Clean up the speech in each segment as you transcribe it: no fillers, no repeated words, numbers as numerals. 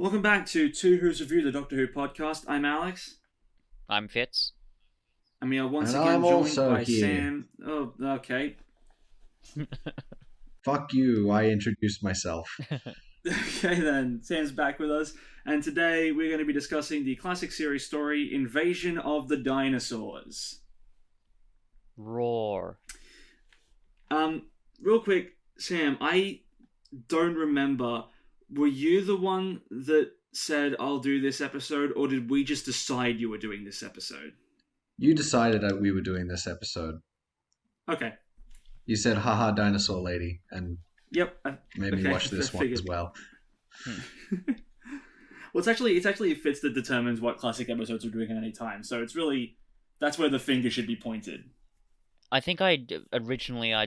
Welcome back to Two Who's Review, the Doctor Who podcast. I'm Alex, I'm Fitz. and we are once And again I'm joined also by here. Sam. Oh, okay. Fuck you, I introduced myself. Okay then, Sam's back with us, and today we're going to be discussing the classic series story, Invasion of the Dinosaurs. Roar. Real quick, Sam, I don't remember, were you the one that said, I'll do this episode, or did we just decide you were doing this episode? You decided that we were doing this episode. Okay. You said, haha, dinosaur lady, and Yep. made me watch this one as well. Well, it's actually Fitz that determines what classic episodes we're doing at any time. So it's really, that's where the finger should be pointed. I think I'd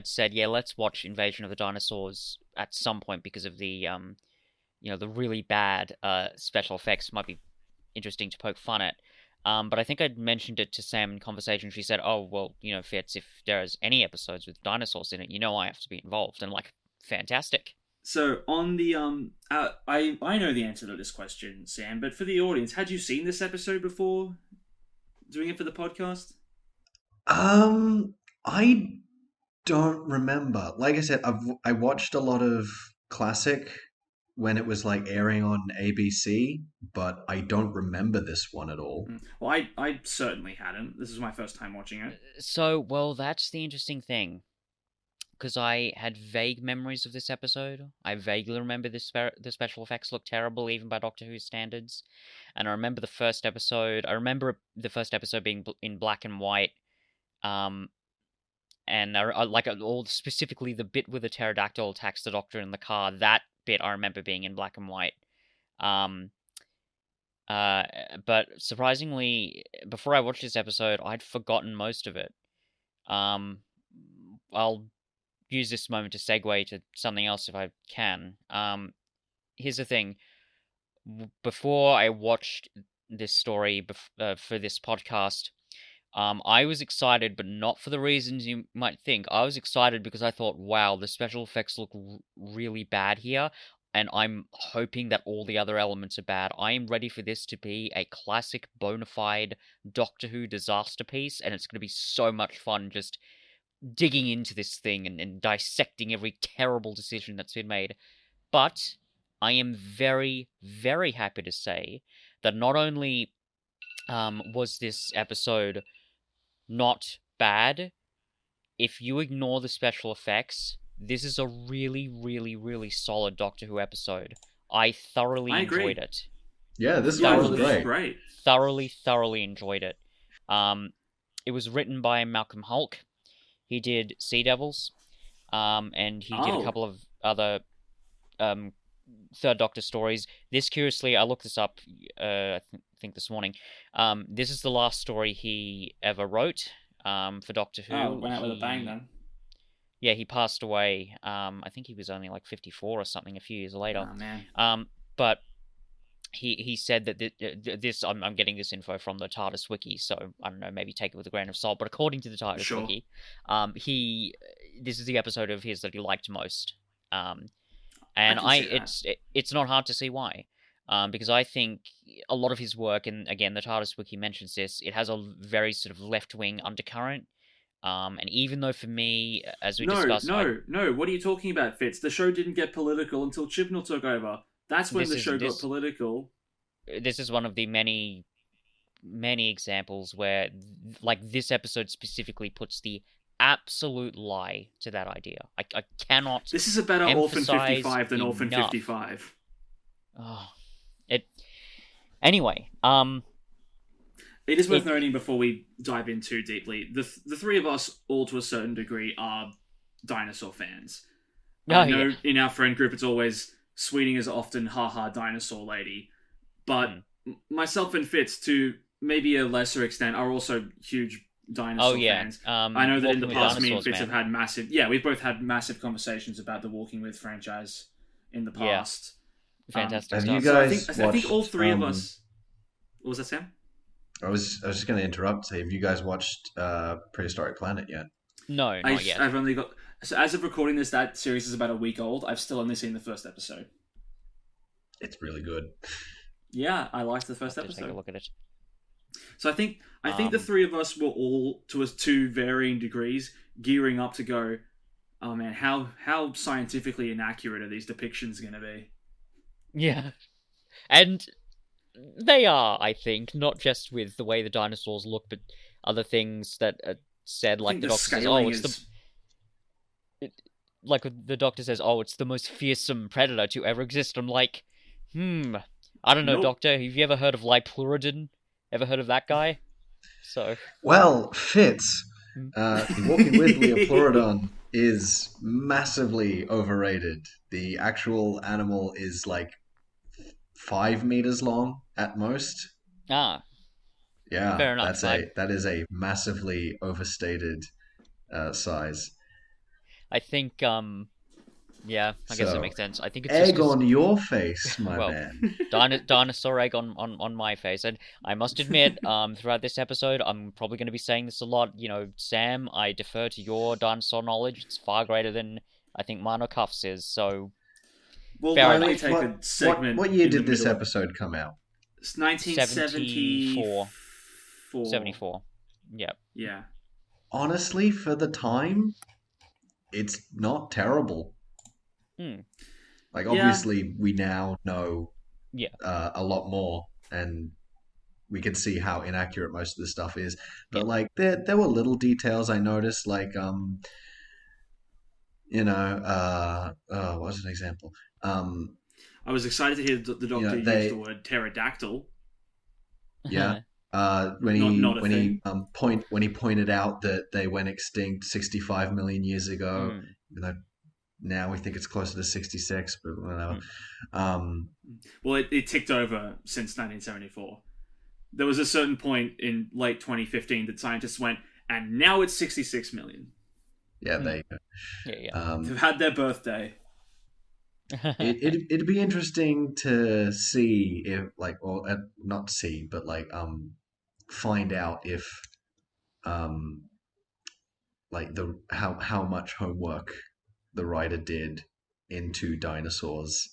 said, yeah, let's watch Invasion of the Dinosaurs at some point because of the the really bad special effects might be interesting to poke fun at. But I think I'd mentioned it to Sam in conversation. She said, "Oh, well, Fitz, if there's any episodes with dinosaurs in it, I have to be involved." And like, fantastic. So on the I know the answer to this question, Sam, but for the audience, had you seen this episode before doing it for the podcast? I don't remember. Like I said, I watched a lot of classic when it was like airing on ABC, but I don't remember this one at all. Well, I certainly hadn't. This is my first time watching it. So, well, that's the interesting thing. Because I had vague memories of this episode. I vaguely remember the special effects looked terrible, even by Doctor Who standards. And I remember the first episode. I remember the first episode being in black and white. And I like all specifically the bit where the pterodactyl attacks the Doctor in the car. That bit I remember being in black and white. But surprisingly, before I watched this episode, I'd forgotten most of it. I'll use this moment to segue to something else if I can. Here's the thing. Before I watched this story for this podcast, I was excited, but not for the reasons you might think. I was excited because I thought, wow, the special effects look really bad here, and I'm hoping that all the other elements are bad. I am ready for this to be a classic bona fide Doctor Who disaster piece, and it's going to be so much fun just digging into this thing and dissecting every terrible decision that's been made. But I am very, very happy to say that not only was this episode not bad, if you ignore the special effects, this is a really, really, really solid Doctor Who episode. I thoroughly enjoyed it. Yeah, this was great. Thoroughly enjoyed it. It was written by Malcolm Hulke. He did Sea Devils, and he did a couple of other Third Doctor stories. This, curiously, I looked this up, I think this morning. This is the last story he ever wrote for Doctor Who. Oh, went out with a bang then. Yeah, he passed away. I think he was only like 54 or something a few years later. Oh, man. But he said that this, I'm getting this info from the TARDIS wiki, so I don't know, maybe take it with a grain of salt, but according to the TARDIS wiki, this is the episode of his that he liked most. And it's not hard to see why. Because I think a lot of his work, and again, the TARDIS wiki mentions this, it has a very sort of left-wing undercurrent. And even though for me, as we discussed... No, what are you talking about, Fitz? The show didn't get political until Chibnall took over. That's when the show got political. This is one of the many, many examples where, like, this episode specifically puts the absolute lie to that idea. I cannot. This is a better Orphan 55 than Orphan 55. Oh, Anyway, it is worth noting before we dive in too deeply, the three of us, all to a certain degree, are dinosaur fans. I know in our friend group it's always Sweeting is often haha dinosaur lady, but myself and Fitz, to maybe a lesser extent, are also huge dinosaur fans. I know that in the past me and Fitz have had we've both had massive conversations about the Walking With franchise in the past. Fantastic stuff. I think all three of us... What was that, Sam? I was just going to interrupt. Say, have you guys watched Prehistoric Planet yet? No, not yet. I've only got... So as of recording this, that series is about a week old. I've still only seen the first episode. It's really good. Yeah, I liked the I'll first have to take a episode. look at it. So I think the three of us were all, to us two varying degrees, gearing up to go, oh man, how scientifically inaccurate are these depictions going to be? Yeah. And they are, I think, not just with the way the dinosaurs look, but other things that are said, I like think the the doctor says, scaling is... like the doctor says, oh, it's the most fearsome predator to ever exist. I'm like, I don't know, Nope. Doctor. Have you ever heard of Lipluridin? Ever heard of that guy? So, Well, Fitz, hmm. the Walking with Leopleurodon is massively overrated. The actual animal is like 5 meters long at most. Ah, Yeah, fair enough. that is a massively overstated size. I think, yeah, I guess that So, makes sense. I think it's just egg because, on your face, my well, man. dinosaur egg on my face. And I must admit, throughout this episode, I'm probably going to be saying this a lot. You know, Sam, I defer to your dinosaur knowledge. It's far greater than I think mine or Cuff's is. So We'll fair likely enough. take a segment What year in the did this middle. episode come out? It's 1974. 74. Yeah. Yeah. Honestly, for the time, it's not terrible. Like, Yeah. obviously, we now know Yeah. a lot more, and we can see how inaccurate most of the stuff is. But Yeah. like, there were little details I noticed, like what was an example? I was excited to hear the doctor use the word pterodactyl. Yeah. When he pointed out that they went extinct 65 million years ago, even though now we think it's closer to 66, but whatever. Well, it ticked over since 1974. There was a certain point in late 2015 that scientists went, and now it's 66 million. Yeah, there you go. Yeah. They've had their birthday. It'd be interesting to see if, like, or not see, but like find out if like the how much homework the writer did into dinosaurs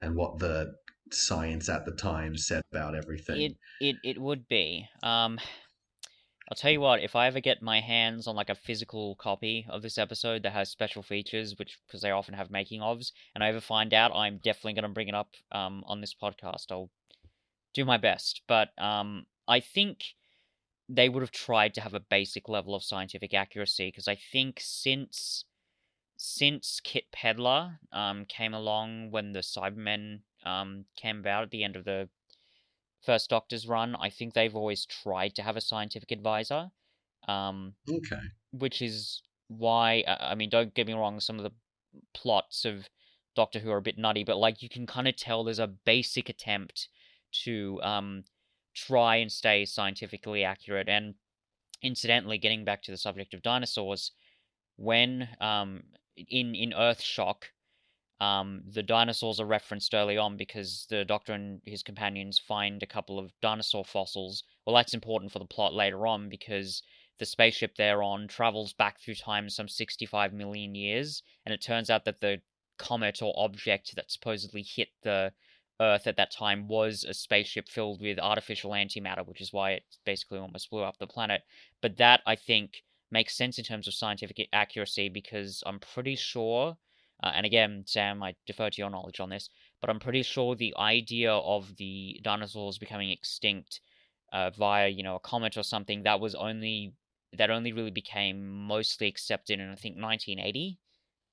and what the science at the time said about everything. It would be. I'll tell you what, if I ever get my hands on like a physical copy of this episode that has special features, which because they often have making ofs, and I ever find out, I'm definitely gonna bring it up on this podcast. I'll do my best. But I think they would have tried to have a basic level of scientific accuracy, because I think since Kit Pedler came along when the Cybermen came about at the end of the first Doctor's run, I think they've always tried to have a scientific advisor. Okay. Which is why, I mean, don't get me wrong, some of the plots of Doctor Who are a bit nutty, but like you can kind of tell there's a basic attempt to try and stay scientifically accurate. And incidentally, getting back to the subject of dinosaurs, when in Earthshock, the dinosaurs are referenced early on because the Doctor and his companions find a couple of dinosaur fossils. Well, that's important for the plot later on because the spaceship they're on travels back through time some 65 million years, and it turns out that the comet or object that supposedly hit the Earth at that time was a spaceship filled with artificial antimatter, which is why it basically almost blew up the planet. But that, I think, makes sense in terms of scientific accuracy because I'm pretty sure and again, Sam, I defer to your knowledge on this, but I'm pretty sure the idea of the dinosaurs becoming extinct via, a comet or something, that only really became mostly accepted in I think 1980.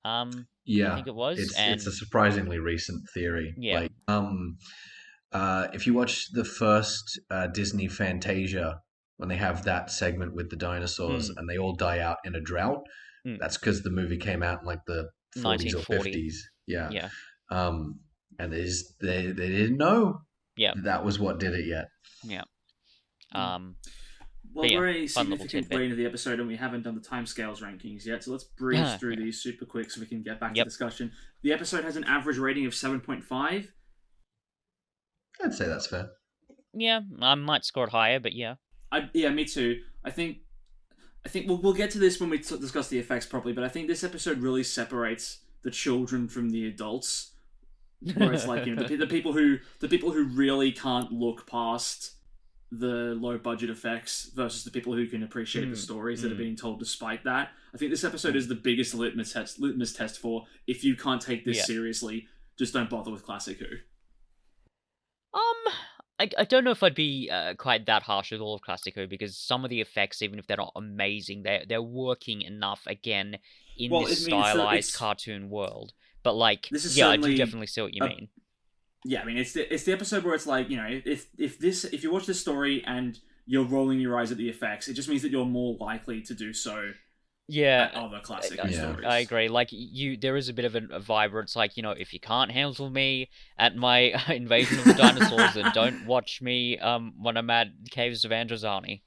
I Yeah, think it was, it's a and surprisingly recent theory. yeah, Like, if you watch the first Disney Fantasia, when they have that segment with the dinosaurs and they all die out in a drought, that's because the movie came out in like the 40s or 1940. 50s. Yeah. Yeah. And they didn't know that was what did it yet. Yeah. Well, yeah, we're a fun little significant tidbit. way into the episode and we haven't done the timescales rankings yet, so let's breeze through these super quick so we can get back to discussion. The episode has an average rating of 7.5. I'd say that's fair. Yeah, I might score it higher, but yeah. Yeah, me too. I think we'll get to this when we discuss the effects properly, but I think this episode really separates the children from the adults. where it's like, you know, the people who really can't look past the low budget effects versus the people who can appreciate the stories that are being told despite that. I think this episode is the biggest litmus test for, if you can't take this seriously, just don't bother with Classic Who. I don't know if I'd be quite that harsh with all of Classic Who, because some of the effects, even if they're not amazing, they're working enough again in this stylized cartoon world. But like, I do definitely see what you mean. Yeah, I mean, it's the episode where it's like, you know, if you watch this story and you're rolling your eyes at the effects, it just means that you're more likely to do so. Yeah, at other classic stories. I agree. Like, there is a bit of a vibe where it's like, you know, if you can't handle me at my invasion of the dinosaurs, then don't watch me when I'm at Caves of Androzani.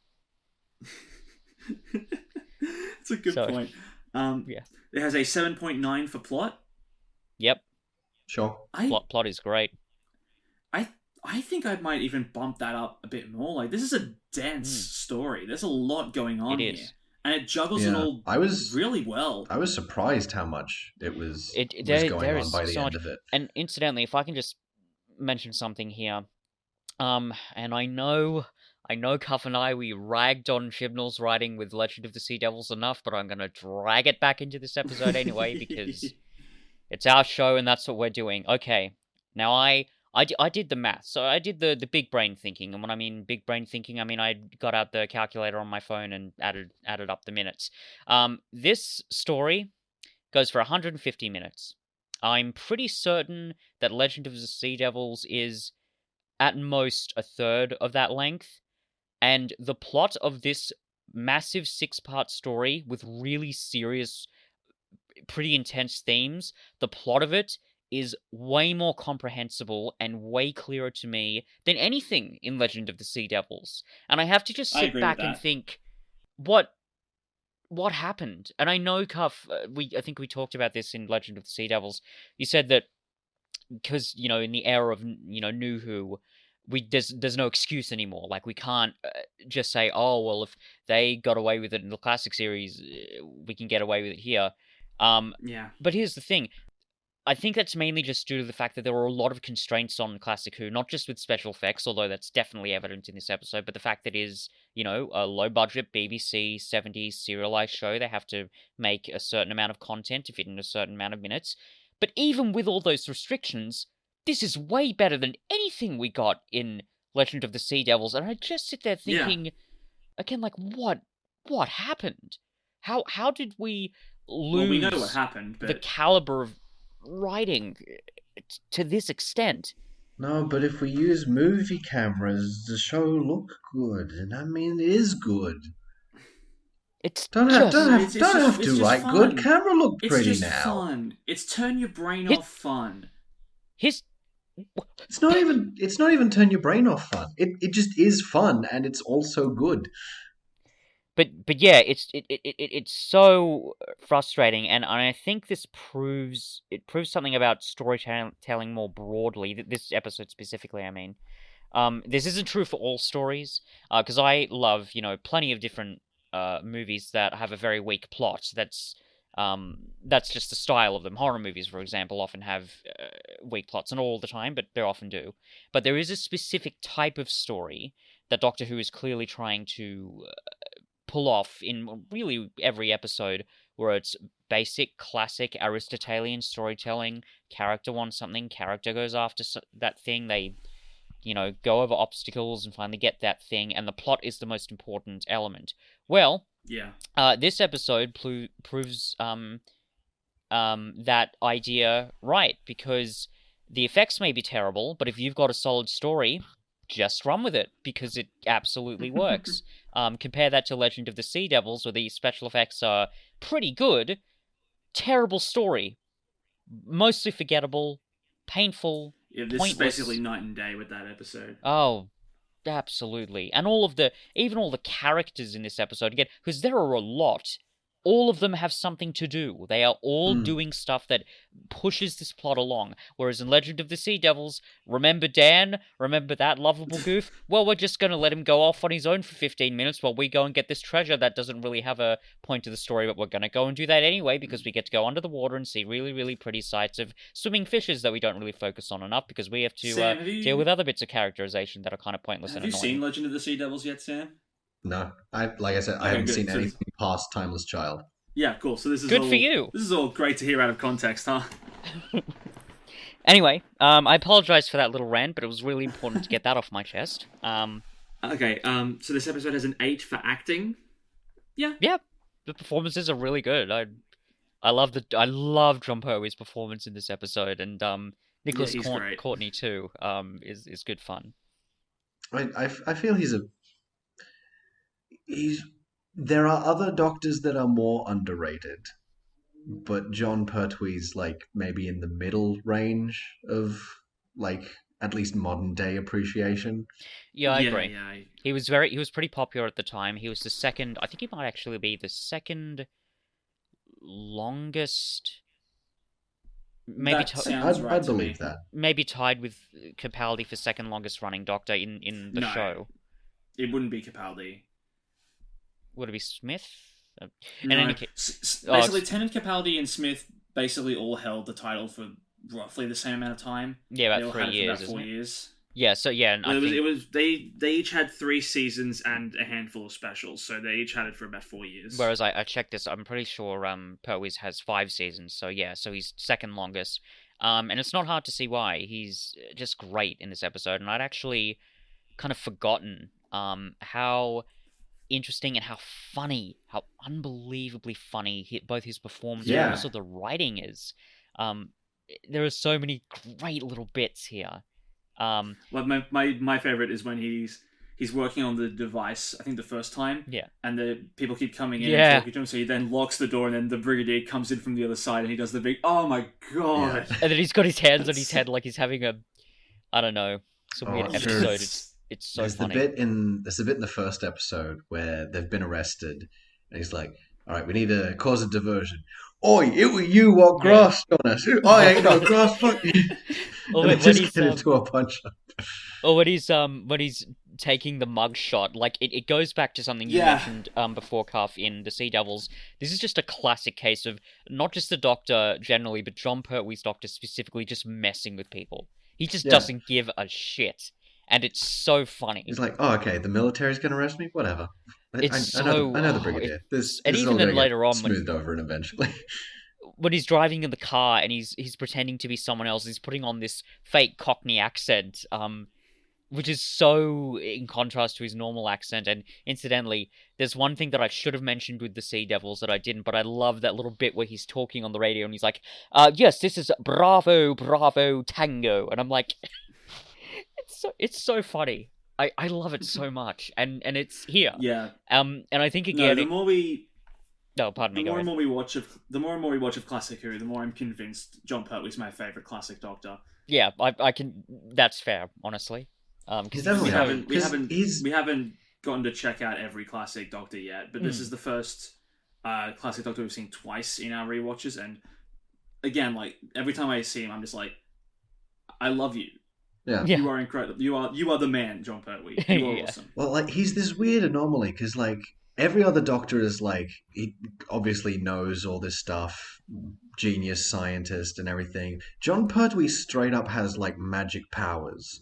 It's a good point. It has a 7.9 for plot. Yep. Sure. Plot is great. I think I might even bump that up a bit more. Like, this is a dense story. There's a lot going on here. And it juggles it all really well. I was surprised how much it was going on by the end of it. And incidentally, if I can just mention something here, and I know Cuff and I, we ragged on Chibnall's writing with Legend of the Sea Devils enough, but I'm going to drag it back into this episode anyway, because it's our show and that's what we're doing. Okay, now I did the math, so I did the big brain thinking, and when I mean big brain thinking, I mean I got out the calculator on my phone and added up the minutes. This story goes for 150 minutes. I'm pretty certain that Legend of the Sea Devils is at most a third of that length, and the plot of this massive 6-part story with really serious, pretty intense themes, the plot of it is way more comprehensible and way clearer to me than anything in Legend of the Sea Devils. And I have to just sit back and think, what happened? And I know, Cuff, I think we talked about this in Legend of the Sea Devils. You said that because, you know, in the era of, you know, New Who, there's no excuse anymore. Like, we can't just say, oh, well, if they got away with it in the classic series, we can get away with it here. But here's the thing. I think that's mainly just due to the fact that there were a lot of constraints on Classic Who, not just with special effects, although that's definitely evident in this episode, but the fact that it is, you know, a low-budget BBC 70s serialized show. They have to make a certain amount of content to fit in a certain amount of minutes. But even with all those restrictions, this is way better than anything we got in Legend of the Sea Devils, and I just sit there thinking, again, like, what happened? How did we lose we know what happened, but... the caliber of writing to this extent? No, but if we use movie cameras, the show look good, and I mean, it is good. Don't have to write good. Camera look pretty now. It's just fun. It's turn your brain off fun. It's not even turn your brain off fun. It just is fun, and it's also good. But yeah, it's so frustrating, and I think this proves something about storytelling more broadly. This episode specifically, I mean, this isn't true for all stories, because I love, you know, plenty of different movies that have a very weak plot. That's just the style of them. Horror movies, for example, often have weak plots, not all the time, but they often do. But there is a specific type of story that Doctor Who is clearly trying to pull off in really every episode, where it's basic, classic Aristotelian storytelling. Character wants something, character goes after that thing, they, you know, go over obstacles and finally get that thing, and the plot is the most important element. Well, this episode proves that idea right, because the effects may be terrible, but if you've got a solid story, just run with it, because it absolutely works. Compare that to Legend of the Sea Devils, where the special effects are pretty good. Terrible story. Mostly forgettable. Painful. Yeah, this pointless. Is basically night and day with that episode. Oh, absolutely. And even all the characters in this episode, again, because there are a lot, all of them have something to do. They are all doing stuff that pushes this plot along. Whereas in Legend of the Sea Devils, remember Dan? Remember that lovable goof? Well, we're just going to let him go off on his own for 15 minutes while we go and get this treasure that doesn't really have a point to the story, but we're going to go and do that anyway because we get to go under the water and see really, really pretty sights of swimming fishes that we don't really focus on enough because we have to Sam, deal with other bits of characterization that are kind of pointless and annoying. Have you seen Legend of the Sea Devils yet, Sam? No, like I said, I haven't seen anything past Timeless Child. Yeah, cool. So this is good for you. This is all great to hear out of context, huh? Anyway, I apologize for that little rant, but it was really important to get that off my chest. Okay, so this episode has an 8 for acting. Yeah. Yeah, the performances are really good. I love John Pertwee's performance in this episode, and Nicholas Courtney too. Is good fun. I feel there are other doctors that are more underrated, but John Pertwee's like maybe in the middle range of like at least modern day appreciation. Yeah, I agree. Yeah. He was pretty popular at the time. He was the second. I think he might actually be the second longest. Maybe I'd believe that. Maybe tied with Capaldi for second longest running Doctor in the show. It wouldn't be Capaldi. Would it be Smith? No. Basically, Tennant, Capaldi, and Smith basically all held the title for roughly the same amount of time. Yeah, about 3 years. About 4 years. Yeah, so yeah, and it was they each had 3 seasons and a handful of specials, so they each had it for about 4 years. Whereas I checked this, I'm pretty sure Pertwee's has 5 seasons, so yeah, so he's second longest. And it's not hard to see why. He's just great in this episode, and I'd actually kind of forgotten how interesting and how funny, how unbelievably funny both his performance and also the writing is. There are so many great little bits here. Well, my favorite is when he's working on the device, I think the first time, and the people keep coming in and talking to him, so he then locks the door, and then the Brigadier comes in from the other side, and he does the big, oh my god! And then he's got his hands on his head like he's having a, I don't know, some weird episode. It's so funny. There's a bit in the first episode where they've been arrested, and he's like, all right, we need to cause a diversion. Oi, it was you what grasped on us. I ain't no grass, fuck you. Or and just get into a punch up. Or when he's taking the mug shot, like it goes back to something you mentioned before, Cuff, in the Sea Devils. This is just a classic case of not just the Doctor generally, but John Pertwee's Doctor specifically just messing with people. He just doesn't give a shit. And it's so funny. He's like, oh, okay, the military's going to arrest me? Whatever. I know the Brigadier. This and even then later on, smoothed over and eventually. When he's driving in the car and he's pretending to be someone else, he's putting on this fake Cockney accent, which is so in contrast to his normal accent. And incidentally, there's one thing that I should have mentioned with the Sea Devils that I didn't, but I love that little bit where he's talking on the radio and he's like, yes, this is Bravo, Bravo, Tango. And I'm like... It's so funny. I love it so much, and it's here. Yeah. And I think again, the more we watch of Classic Who, the more I'm convinced John Pertwee's my favorite classic Doctor. Yeah, I can. That's fair, honestly. Because we haven't gotten to check out every classic Doctor yet, but this is the first classic Doctor we've seen twice in our rewatches, and again, like every time I see him, I'm just like, I love you. Yeah. You are incredible. You are the man, John Pertwee. You are awesome. Well, like he's this weird anomaly because like every other Doctor is like he obviously knows all this stuff, genius scientist and everything. John Pertwee straight up has like magic powers.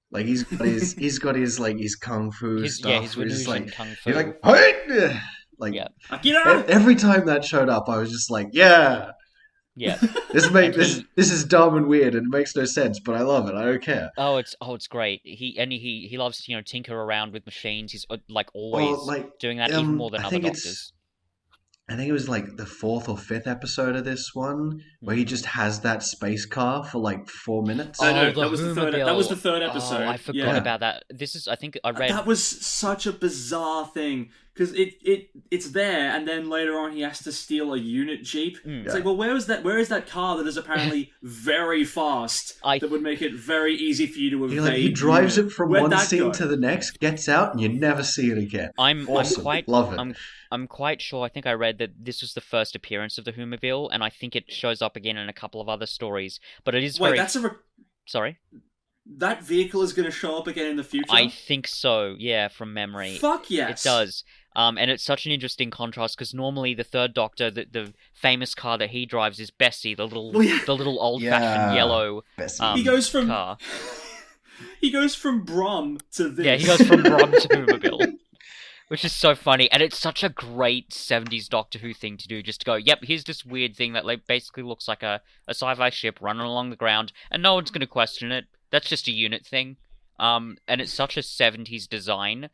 Like he's got his like his kung fu stuff. Yeah, his Venusian kung fu. He's like, hey! Like every time that showed up, I was just like, yeah. Yeah, this is dumb and weird and it makes no sense, but I love it. I don't care. Oh, it's great. He loves to tinker around with machines. He's like always doing that even more than other Doctors. I think it was like the 4th or 5th episode of this one where he just has that space car for like 4 minutes. No, that was the third episode. I forgot about that. I think I read that was such a bizarre thing because it's there, and then later on he has to steal a unit jeep. It's like, well, where is that car that is apparently very fast that would make it very easy for you to evade? He drives it from Where'd one scene to the next, gets out, and you never see it again. Love it. I'm quite sure. I think I read that this was the first appearance of the Whomobile, and I think it shows up again in a couple of other stories. But it is Sorry? That vehicle is going to show up again in the future? I think so, yeah, from memory. Fuck yes! It does. And it's such an interesting contrast, because normally the Third Doctor, the famous car that he drives is Bessie, the little old-fashioned yellow he goes from car. He goes from Brom to this. Yeah, he goes from Brom to Whomobile. Which is so funny, and it's such a great 70s Doctor Who thing to do, just to go, yep, here's this weird thing that basically looks like a sci-fi ship running along the ground, and no one's going to question it. That's just a unit thing. And it's such a 70s design.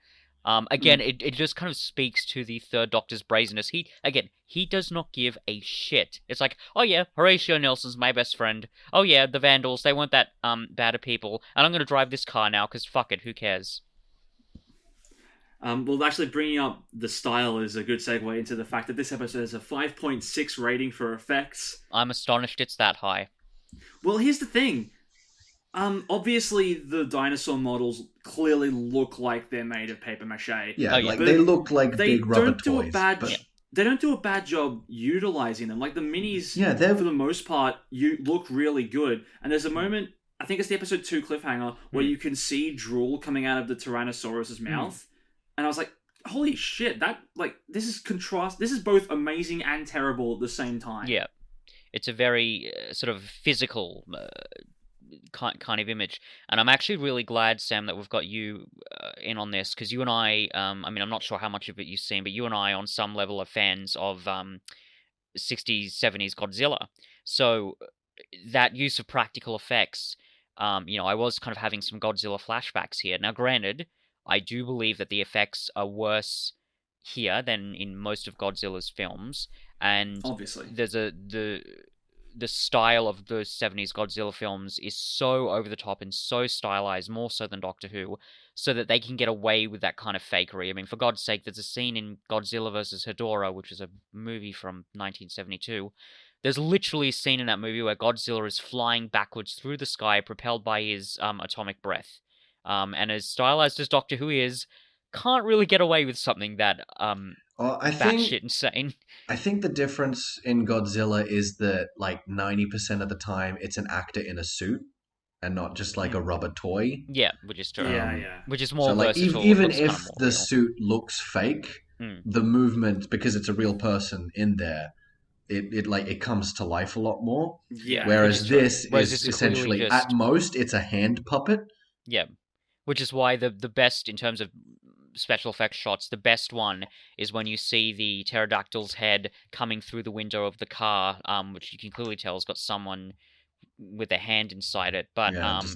Again, it just kind of speaks to the Third Doctor's brazenness. He does not give a shit. It's like, oh yeah, Horatio Nelson's my best friend. Oh yeah, the Vandals, they weren't that bad of people, and I'm going to drive this car now, because fuck it, who cares? Well, actually, bringing up the style is a good segue into the fact that this episode has a 5.6 rating for effects. I'm astonished it's that high. Well, here's the thing. Obviously, the dinosaur models clearly look like they're made of paper mache. Yeah, they look like big rubber toys. They don't do a bad job utilizing them. Like, the minis, for the most part, look really good. And there's a moment, I think it's the episode 2 cliffhanger, where you can see drool coming out of the Tyrannosaurus's mouth. And I was like, holy shit, this is contrast. This is both amazing and terrible at the same time. Yeah. It's a very sort of physical kind of image. And I'm actually really glad, Sam, that we've got you in on this, because you and I mean, I'm not sure how much of it you've seen, but you and I, on some level, are fans of 60s, 70s Godzilla. So that use of practical effects, I was kind of having some Godzilla flashbacks here. Now, granted, I do believe that the effects are worse here than in most of Godzilla's films, and obviously there's the style of the 70s Godzilla films is so over the top and so stylized, more so than Doctor Who, so that they can get away with that kind of fakery. I mean, for God's sake, there's a scene in Godzilla vs. Hedorah, which is a movie from 1972. There's literally a scene in that movie where Godzilla is flying backwards through the sky, propelled by his atomic breath. And as stylized as Doctor Who is, can't really get away with something that batshit insane. I think the difference in Godzilla is that 90% of the time it's an actor in a suit and not just like a rubber toy. Yeah, which is true. Yeah. Which is more so versatile. Even if the suit looks fake, the movement, because it's a real person in there, it comes to life a lot more. Yeah. Whereas this is essentially, at most, it's a hand puppet. Yeah. Which is why the best, in terms of special effects shots, the best one is when you see the pterodactyl's head coming through the window of the car, which you can clearly tell has got someone with a hand inside it. But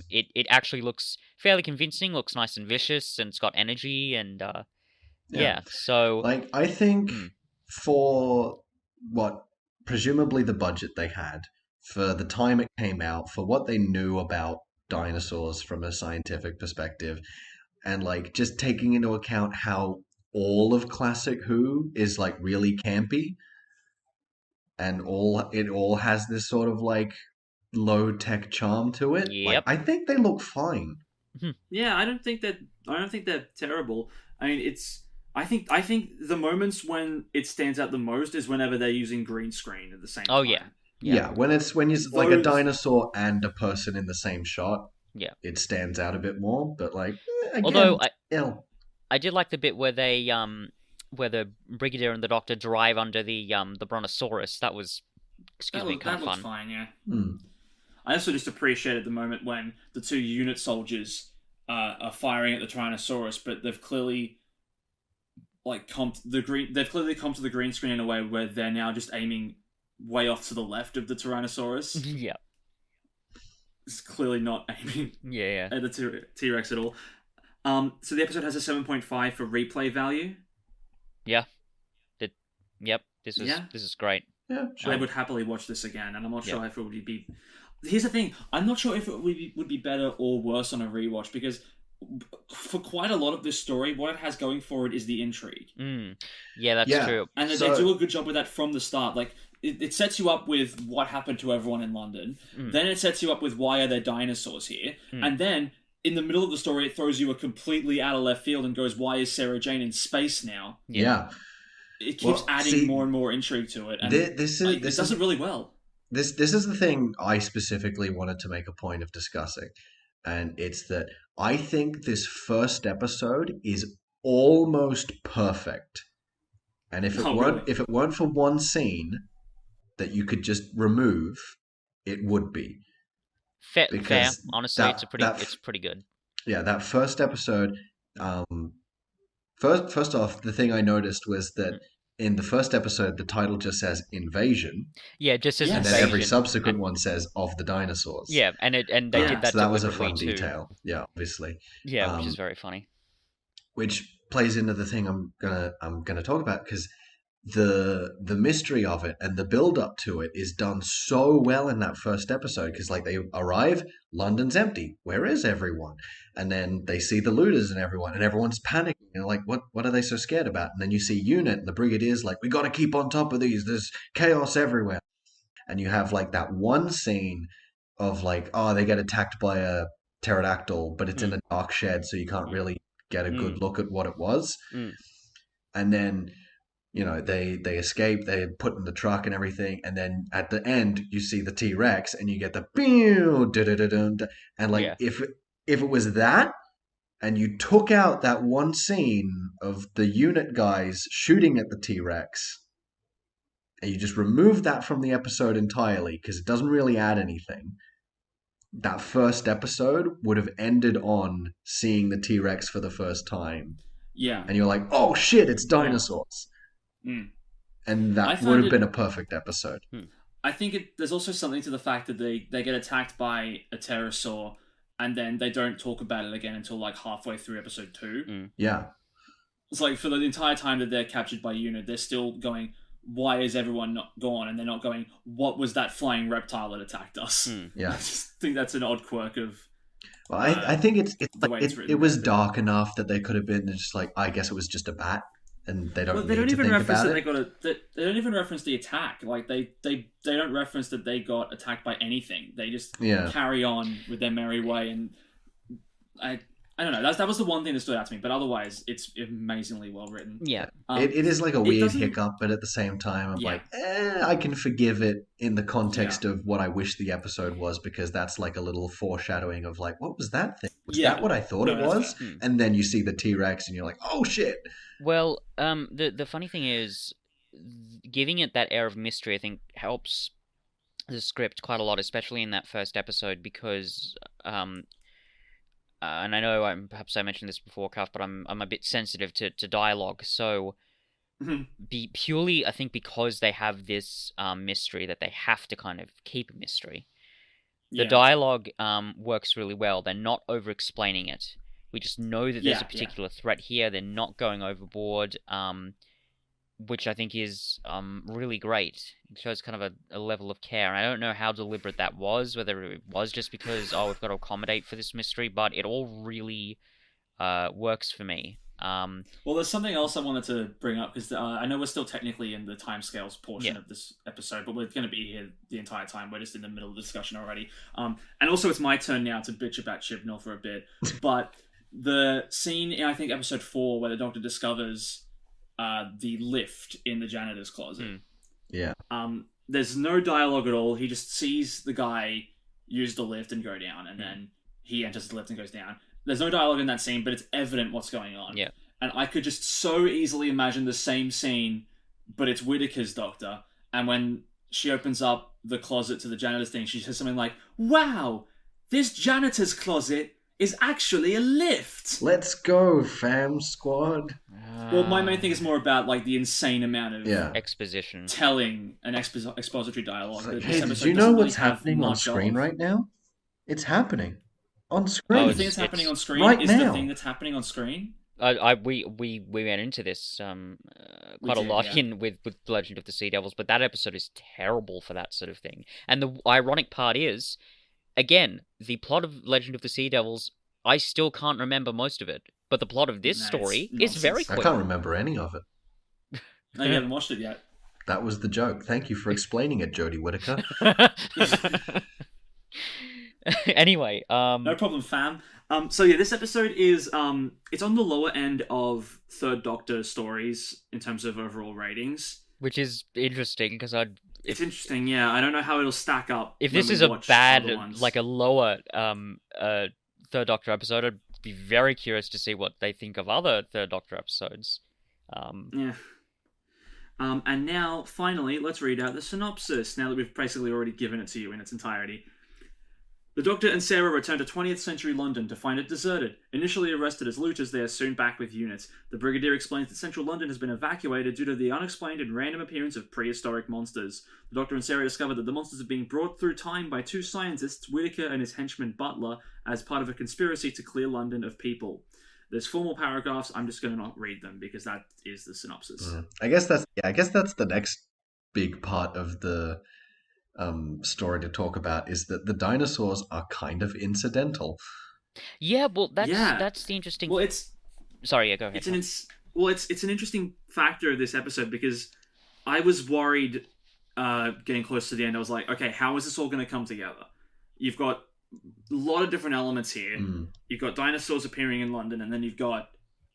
it actually looks fairly convincing, looks nice and vicious, and it's got energy, and so... I think for what presumably the budget they had, for the time it came out, for what they knew about dinosaurs from a scientific perspective, and just taking into account how all of classic Who is really campy, and it all has this sort of low tech charm to it. Yep. I think they look fine. Yeah, I don't think they're terrible. I mean, I think the moments when it stands out the most is whenever they're using green screen at the same time. Oh yeah. Yeah, when you're like a dinosaur and a person in the same shot, it stands out a bit more. But again, although I did like the bit where they where the Brigadier and the Doctor drive under the Brontosaurus. That was kind of fun. That looks fine, yeah. I also just appreciated the moment when the two unit soldiers are firing at the Tyrannosaurus, but they've clearly come to the green screen in a way where they're now just aiming way off to the left of the Tyrannosaurus. Yeah. It's clearly not aiming at the T-Rex at all. So the episode has a 7.5 for replay value. Yeah. This is great. Yeah, sure. I would happily watch this again, and I'm not sure if it would be... Here's the thing. I'm not sure if it would be better or worse on a rewatch, because for quite a lot of this story, what it has going for it is the intrigue. Yeah, that's true. And they do a good job with that from the start. Like, it sets you up with what happened to everyone in London. Then it sets you up with why are there dinosaurs here. And then, in the middle of the story, it throws you a completely out of left field and goes, why is Sarah Jane in space now? Yeah. It keeps adding more and more intrigue to it. And it does it really well. This is the thing I specifically wanted to make a point of discussing. And it's that I think this first episode is almost perfect. And if it weren't for one scene that you could just remove, it would be. Fair. Honestly, it's pretty good. Yeah, that first episode. First off, the thing I noticed was that in the first episode, the title just says Invasion. Yeah, it just says and Invasion. then every subsequent one says Of the Dinosaurs. Yeah, and they did that. So that was a fun too. detail. Yeah, obviously. Yeah, which is very funny. Which plays into the thing I'm gonna talk about, because the mystery of it and the build up to it is done so well in that first episode, because like they arrive, London's empty, where is everyone? And then they see the looters and everyone's panicking and like, what are they so scared about? And then you see Unit and the Brigadier's like, we got to keep on top of these, there's chaos everywhere. And you have like that one scene of like, oh, they get attacked by a pterodactyl, but it's in a dark shed, so you can't really get a good look at what it was. And then they escape, they put in the truck and everything, and then at the end you see the T-Rex and you get the and like if it was that and you took out that one scene of the Unit guys shooting at the T-Rex and you just removed that from the episode entirely because it doesn't really add anything, that first episode would have ended on seeing the T-Rex for the first time. Yeah. And you're like, oh shit, it's dinosaurs. And that would have been a perfect episode. I think there's also something to the fact that they get attacked by a pterosaur and then they don't talk about it again until like halfway through episode 2. Yeah. It's like for the entire time that they're captured by Unit, they're still going, why is everyone not gone? And they're not going, what was that flying reptile that attacked us? Yeah. I just think that's an odd quirk of... Well, I think it was dark enough that they could have been just like, I guess it was just a bat. And they don't even reference that they don't even reference the attack. Like they don't reference that they got attacked by anything. They just carry on with their merry way. And I don't know. That was the one thing that stood out to me. But otherwise, it's amazingly well written. Yeah, it is like a weird hiccup, but at the same time, I'm like, I can forgive it in the context of what I wish the episode was, because that's like a little foreshadowing of like, what was that thing? Was that what I thought it was? And then you see the T-Rex, and you're like, oh shit. Well, the funny thing is, giving it that air of mystery, I think, helps the script quite a lot, especially in that first episode, because, and I know perhaps I mentioned this before, Cuff, but I'm a bit sensitive to dialogue, so purely, I think, because they have this mystery that they have to kind of keep a mystery, the dialogue works really well. They're not over-explaining it. We just know that there's a particular threat here. They're not going overboard, which I think is really great. It shows kind of a level of care. And I don't know how deliberate that was, whether it was just because, we've got to accommodate for this mystery, but it all really works for me. Well, there's something else I wanted to bring up, because I know we're still technically in the timescales portion of this episode, but we're going to be here the entire time. We're just in the middle of the discussion already. And also it's my turn now to bitch about Chibnall for a bit, but... The scene in, I think, episode 4, where the Doctor discovers the lift in the janitor's closet. Yeah. There's no dialogue at all. He just sees the guy use the lift and go down, and then he enters the lift and goes down. There's no dialogue in that scene, but it's evident what's going on. Yeah. And I could just so easily imagine the same scene, but it's Whittaker's Doctor, and when she opens up the closet to the janitor's thing, she says something like, wow, this janitor's closet is actually a lift. Let's go, fam squad. Well, my main thing is more about like the insane amount of exposition, telling, and expository dialogue. Like, hey, did you know what's happening on screen right now? It's happening on screen. Oh, the thing that's happening on screen is the thing that's happening on screen. We went into this quite a lot with Legend of the Sea Devils, but that episode is terrible for that sort of thing. And the ironic part is, again, the plot of Legend of the Sea Devils I still can't remember most of it. But the plot of this story is very nonsense. quick. I can't remember any of it. No, you haven't watched it yet. That was the joke. Thank you for explaining it, Jodie Whittaker. Anyway, no problem, fam. So yeah, this episode is it's on the lower end of Third Doctor stories in terms of overall ratings, which is interesting because it's interesting. Yeah, I don't know how it'll stack up. If this is a bad, like a lower Third Doctor episode, I'd be very curious to see what they think of other Third Doctor episodes. Yeah. And now, finally, let's read out the synopsis, now that we've basically already given it to you in its entirety. The Doctor and Sarah return to 20th century London to find it deserted. Initially arrested as looters, they are soon back with units. The Brigadier explains that central London has been evacuated due to the unexplained and random appearance of prehistoric monsters. The Doctor and Sarah discover that the monsters are being brought through time by two scientists, Whittaker and his henchman Butler, as part of a conspiracy to clear London of people. There's 4 more paragraphs. I'm just going to not read them because that is the synopsis. I guess that's the next big part of the story to talk about, is that the dinosaurs are kind of incidental. Yeah, well, that's the interesting. Well, it's sorry. Yeah, go ahead. It's an interesting factor of this episode because I was worried getting close to the end. I was like, okay, how is this all going to come together? You've got a lot of different elements here. You've got dinosaurs appearing in London, and then you've got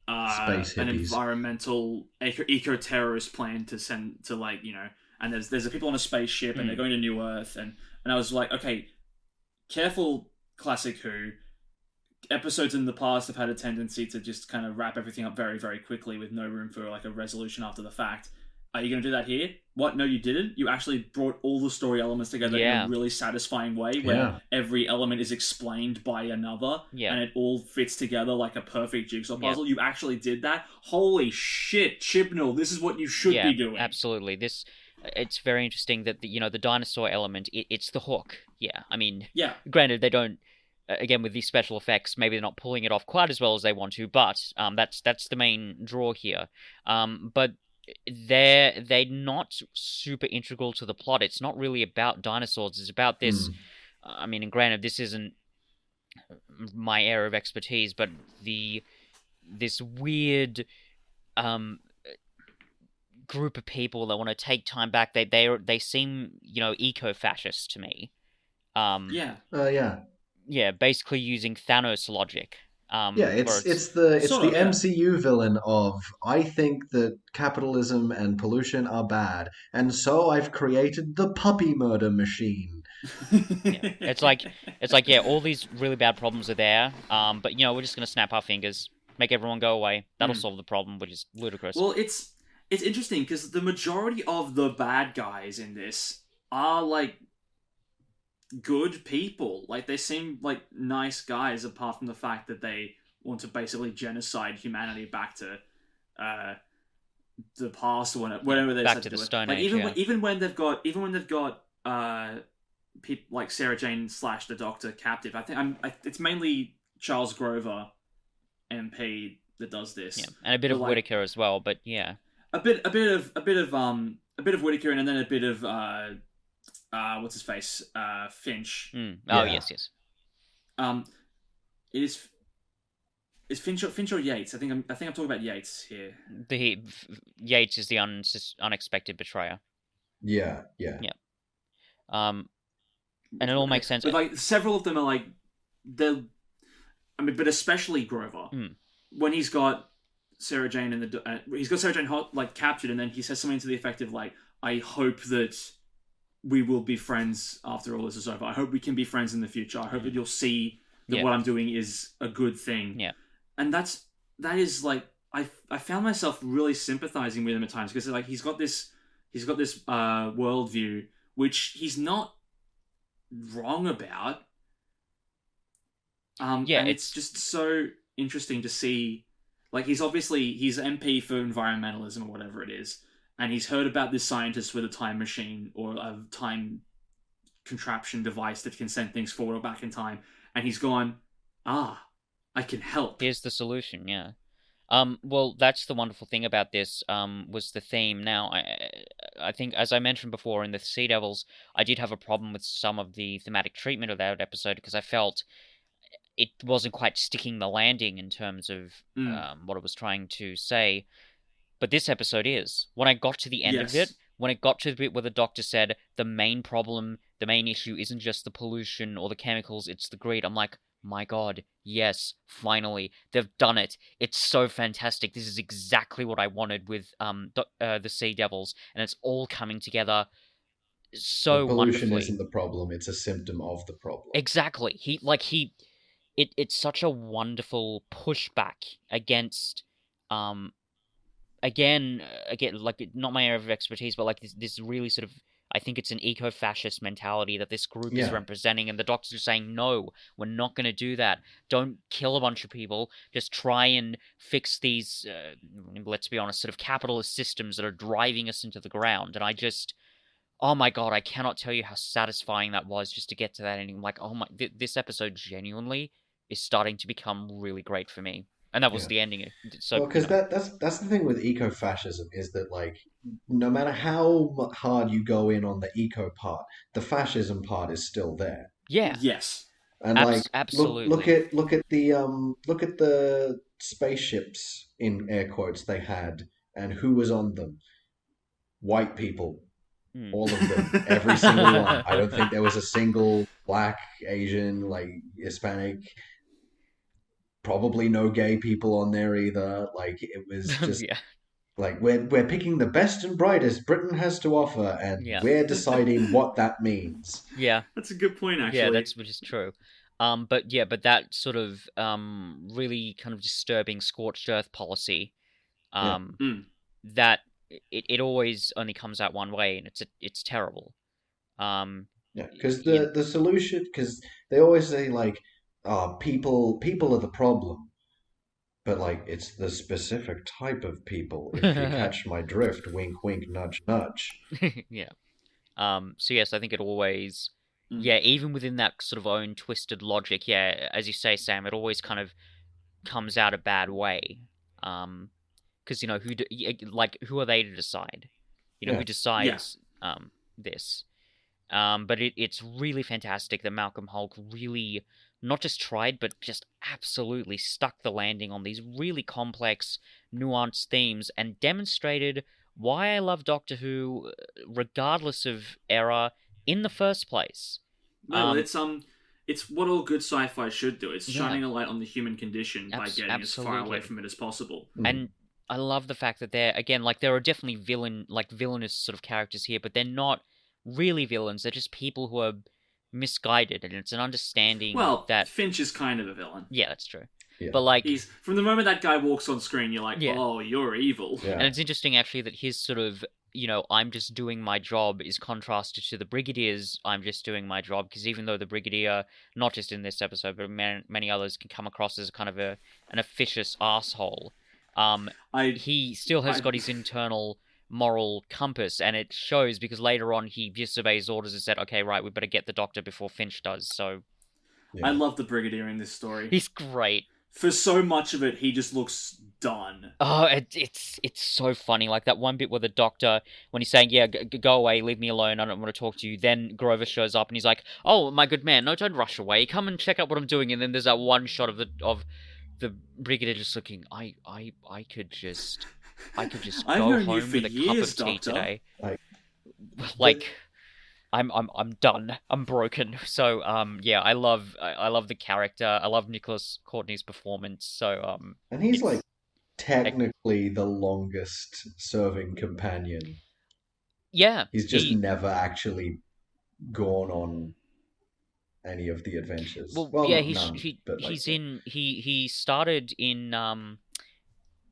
an environmental eco-terrorist plan to send to, like, you know, and there's people on a spaceship and they're going to New Earth, and I was like, okay, careful, Classic Who. Episodes in the past have had a tendency to just kind of wrap everything up very, very quickly with no room for like a resolution after the fact. Are you going to do that here? What? No, you didn't. You actually brought all the story elements together in a really satisfying way where every element is explained by another and it all fits together like a perfect jigsaw puzzle. You actually did that? Holy shit, Chibnall, this is what you should be doing. Absolutely. It's very interesting that the dinosaur element, it's the hook. Yeah, I mean, granted, they don't, again, with these special effects, maybe they're not pulling it off quite as well as they want to, but that's the main draw here. But they're not super integral to the plot. It's not really about dinosaurs. It's about this. I mean, and granted, this isn't my area of expertise, but this weird group of people that want to take time back. They seem eco-fascist to me. Yeah, basically using Thanos logic. It's the MCU villain of, I think that capitalism and pollution are bad, and so I've created the puppy murder machine. It's like all these really bad problems are there, but we're just gonna snap our fingers, make everyone go away. That'll solve the problem, which is ludicrous. Well, it's interesting because the majority of the bad guys in this are like good people. Like, they seem like nice guys, apart from the fact that they want to basically genocide humanity back to the past, or whatever they back to the Stone Age. Even when they've got people like Sarah Jane / the Doctor captive. I think it's mainly Charles Grover, MP, that does this, and a bit of Whittaker as well. But a bit of Whittaker, and then a bit of what's his face? Finch. Yes. Is Finch or Yates? I think I'm talking about Yates here. Yates is the unexpected betrayer. Yeah. And it all makes sense. But like, several of them are like, but especially Grover, when he's got Sarah Jane captured, and then he says something to the effect of like, "I hope that we will be friends after all this is over. I hope we can be friends in the future. I hope that you'll see that what I'm doing is a good thing." Yeah. And that is like, I found myself really sympathizing with him at times, because like he's got this worldview which he's not wrong about. And it's just so interesting to see. Like, he's MP for environmentalism or whatever it is, and he's heard about this scientist with a time machine or a time contraption device that can send things forward or back in time, and he's gone, I can help. Here's the solution, yeah. Well, that's the wonderful thing about this, was the theme. Now, I think, as I mentioned before, in the Sea Devils, I did have a problem with some of the thematic treatment of that episode, because I felt it wasn't quite sticking the landing in terms of what it was trying to say. But this episode is. When I got to the end of it, when it got to the bit where the doctor said the main problem, the main issue isn't just the pollution or the chemicals, it's the greed, I'm like, my god, yes, finally, they've done it. It's so fantastic. This is exactly what I wanted with the Sea Devils, and it's all coming together so the pollution wonderfully. isn't the problem; it's a symptom of the problem. Exactly. It's such a wonderful pushback against again, like not my area of expertise, but like this really sort of, I think it's an eco-fascist mentality that this group is representing, and the doctors are saying, no, we're not going to do that. Don't kill a bunch of people. Just try and fix these, let's be honest, sort of capitalist systems that are driving us into the ground. And I just, oh my god, I cannot tell you how satisfying that was just to get to that ending. I'm like, oh my, this episode genuinely is starting to become really great for me. And that was the ending. So, well, because that's the thing with eco-fascism is that like no matter how hard you go in on the eco part, the fascism part is still there. Yeah. Yes. And like absolutely. look at the spaceships in air quotes they had and who was on them. White people. All of them. Every single one. I don't think there was a single black, Asian, like Hispanic. Probably no gay people on there either. Like it was just like we're picking the best and brightest Britain has to offer, and we're deciding what that means. Yeah, that's a good point, actually. Yeah, which is true. But that sort of really kind of disturbing scorched earth policy, that it always only comes out one way, and it's terrible. Because the solution, because they always say like, oh, people are the problem, but like it's the specific type of people. If you catch my drift, wink, wink, nudge, nudge. Yeah. So yes, I think it always, even within that sort of own twisted logic, as you say, Sam, it always kind of comes out a bad way. Because who are they to decide? Who decides this? But it's really fantastic that Malcolm Hulke really not just tried, but just absolutely stuck the landing on these really complex, nuanced themes and demonstrated why I love Doctor Who, regardless of era, in the first place. No, it's what all good sci-fi should do. It's shining a light on the human condition by getting as far away from it as possible. And I love the fact that there are definitely villainous sort of characters here, but they're not really villains. They're just people who are misguided, and it's an understanding that Finch is kind of a villain. Yeah, that's true. Yeah. But like, he's from the moment that guy walks on screen, you're like, oh, you're evil. Yeah. And it's interesting actually that his sort of, I'm just doing my job is contrasted to the Brigadier's I'm just doing my job, because even though the Brigadier, not just in this episode, but many others, can come across as kind of an officious asshole, he still has got his internal moral compass, and it shows because later on he disobeys orders and said, okay, right, we better get the Doctor before Finch does. So I love the Brigadier in this story. He's great. For so much of it, he just looks done. Oh, it's so funny. Like that one bit where the Doctor, when he's saying, yeah, go away, leave me alone, I don't want to talk to you, then Grover shows up and he's like, oh, my good man, no, don't rush away, come and check out what I'm doing. And then there's that one shot of the Brigadier just looking, I could just go home with a cup of tea today. Like, I'm done. I'm broken. So I love the character. I love Nicholas Courtney's performance. So and he's like technically the longest serving companion. Yeah, he's just never actually gone on any of the adventures. Well yeah, he started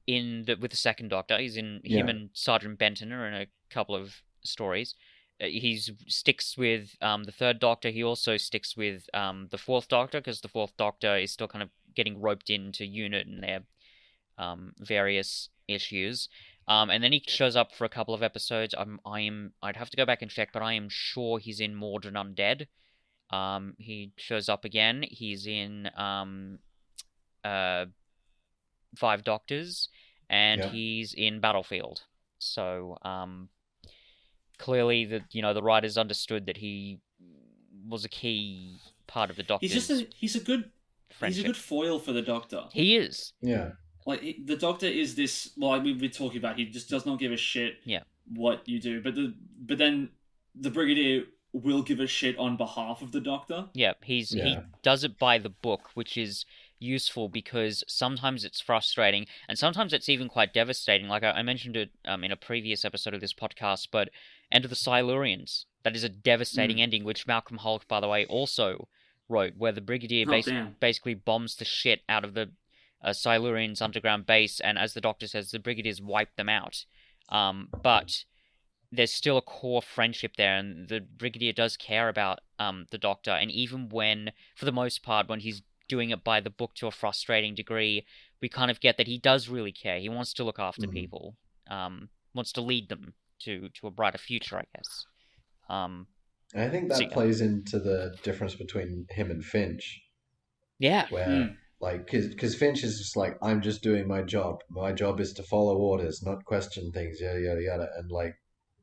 with the second Doctor. He's in him and Sergeant Benton are in a couple of stories. He sticks with the third Doctor. He also sticks with the fourth Doctor, because the fourth Doctor is still kind of getting roped into UNIT and their various issues. And then he shows up for a couple of episodes. I'd have to go back and check, but I am sure he's in Mordred Undead. He shows up again. He's in 5 Doctors, and he's in Battlefield. So clearly the writers understood that he was a key part of the Doctor's he's a good friendship. He's a good foil for the Doctor. He is. Yeah. Like, the Doctor is this... Well, we've been talking about, he just does not give a shit what you do. But then the Brigadier will give a shit on behalf of the Doctor. Yeah, he does it by the book, which is useful because sometimes it's frustrating, and sometimes it's even quite devastating. Like I mentioned it in a previous episode of this podcast, but End of the Silurians. That is a devastating ending, which Malcolm Hulke, by the way, also wrote, where the Brigadier basically bombs the shit out of the Silurians' underground base, and as the Doctor says, the Brigadier's wiped them out. But there's still a core friendship there, and the Brigadier does care about the Doctor, and even when, for the most part, when he's doing it by the book to a frustrating degree, we kind of get that he does really care. He wants to look after people, wants to lead them to a brighter future, I guess. I think that plays into the difference between him and Finch. Yeah. Where, like, because Finch is just like, I'm just doing my job. My job is to follow orders, not question things, yada, yada, yada. And, like,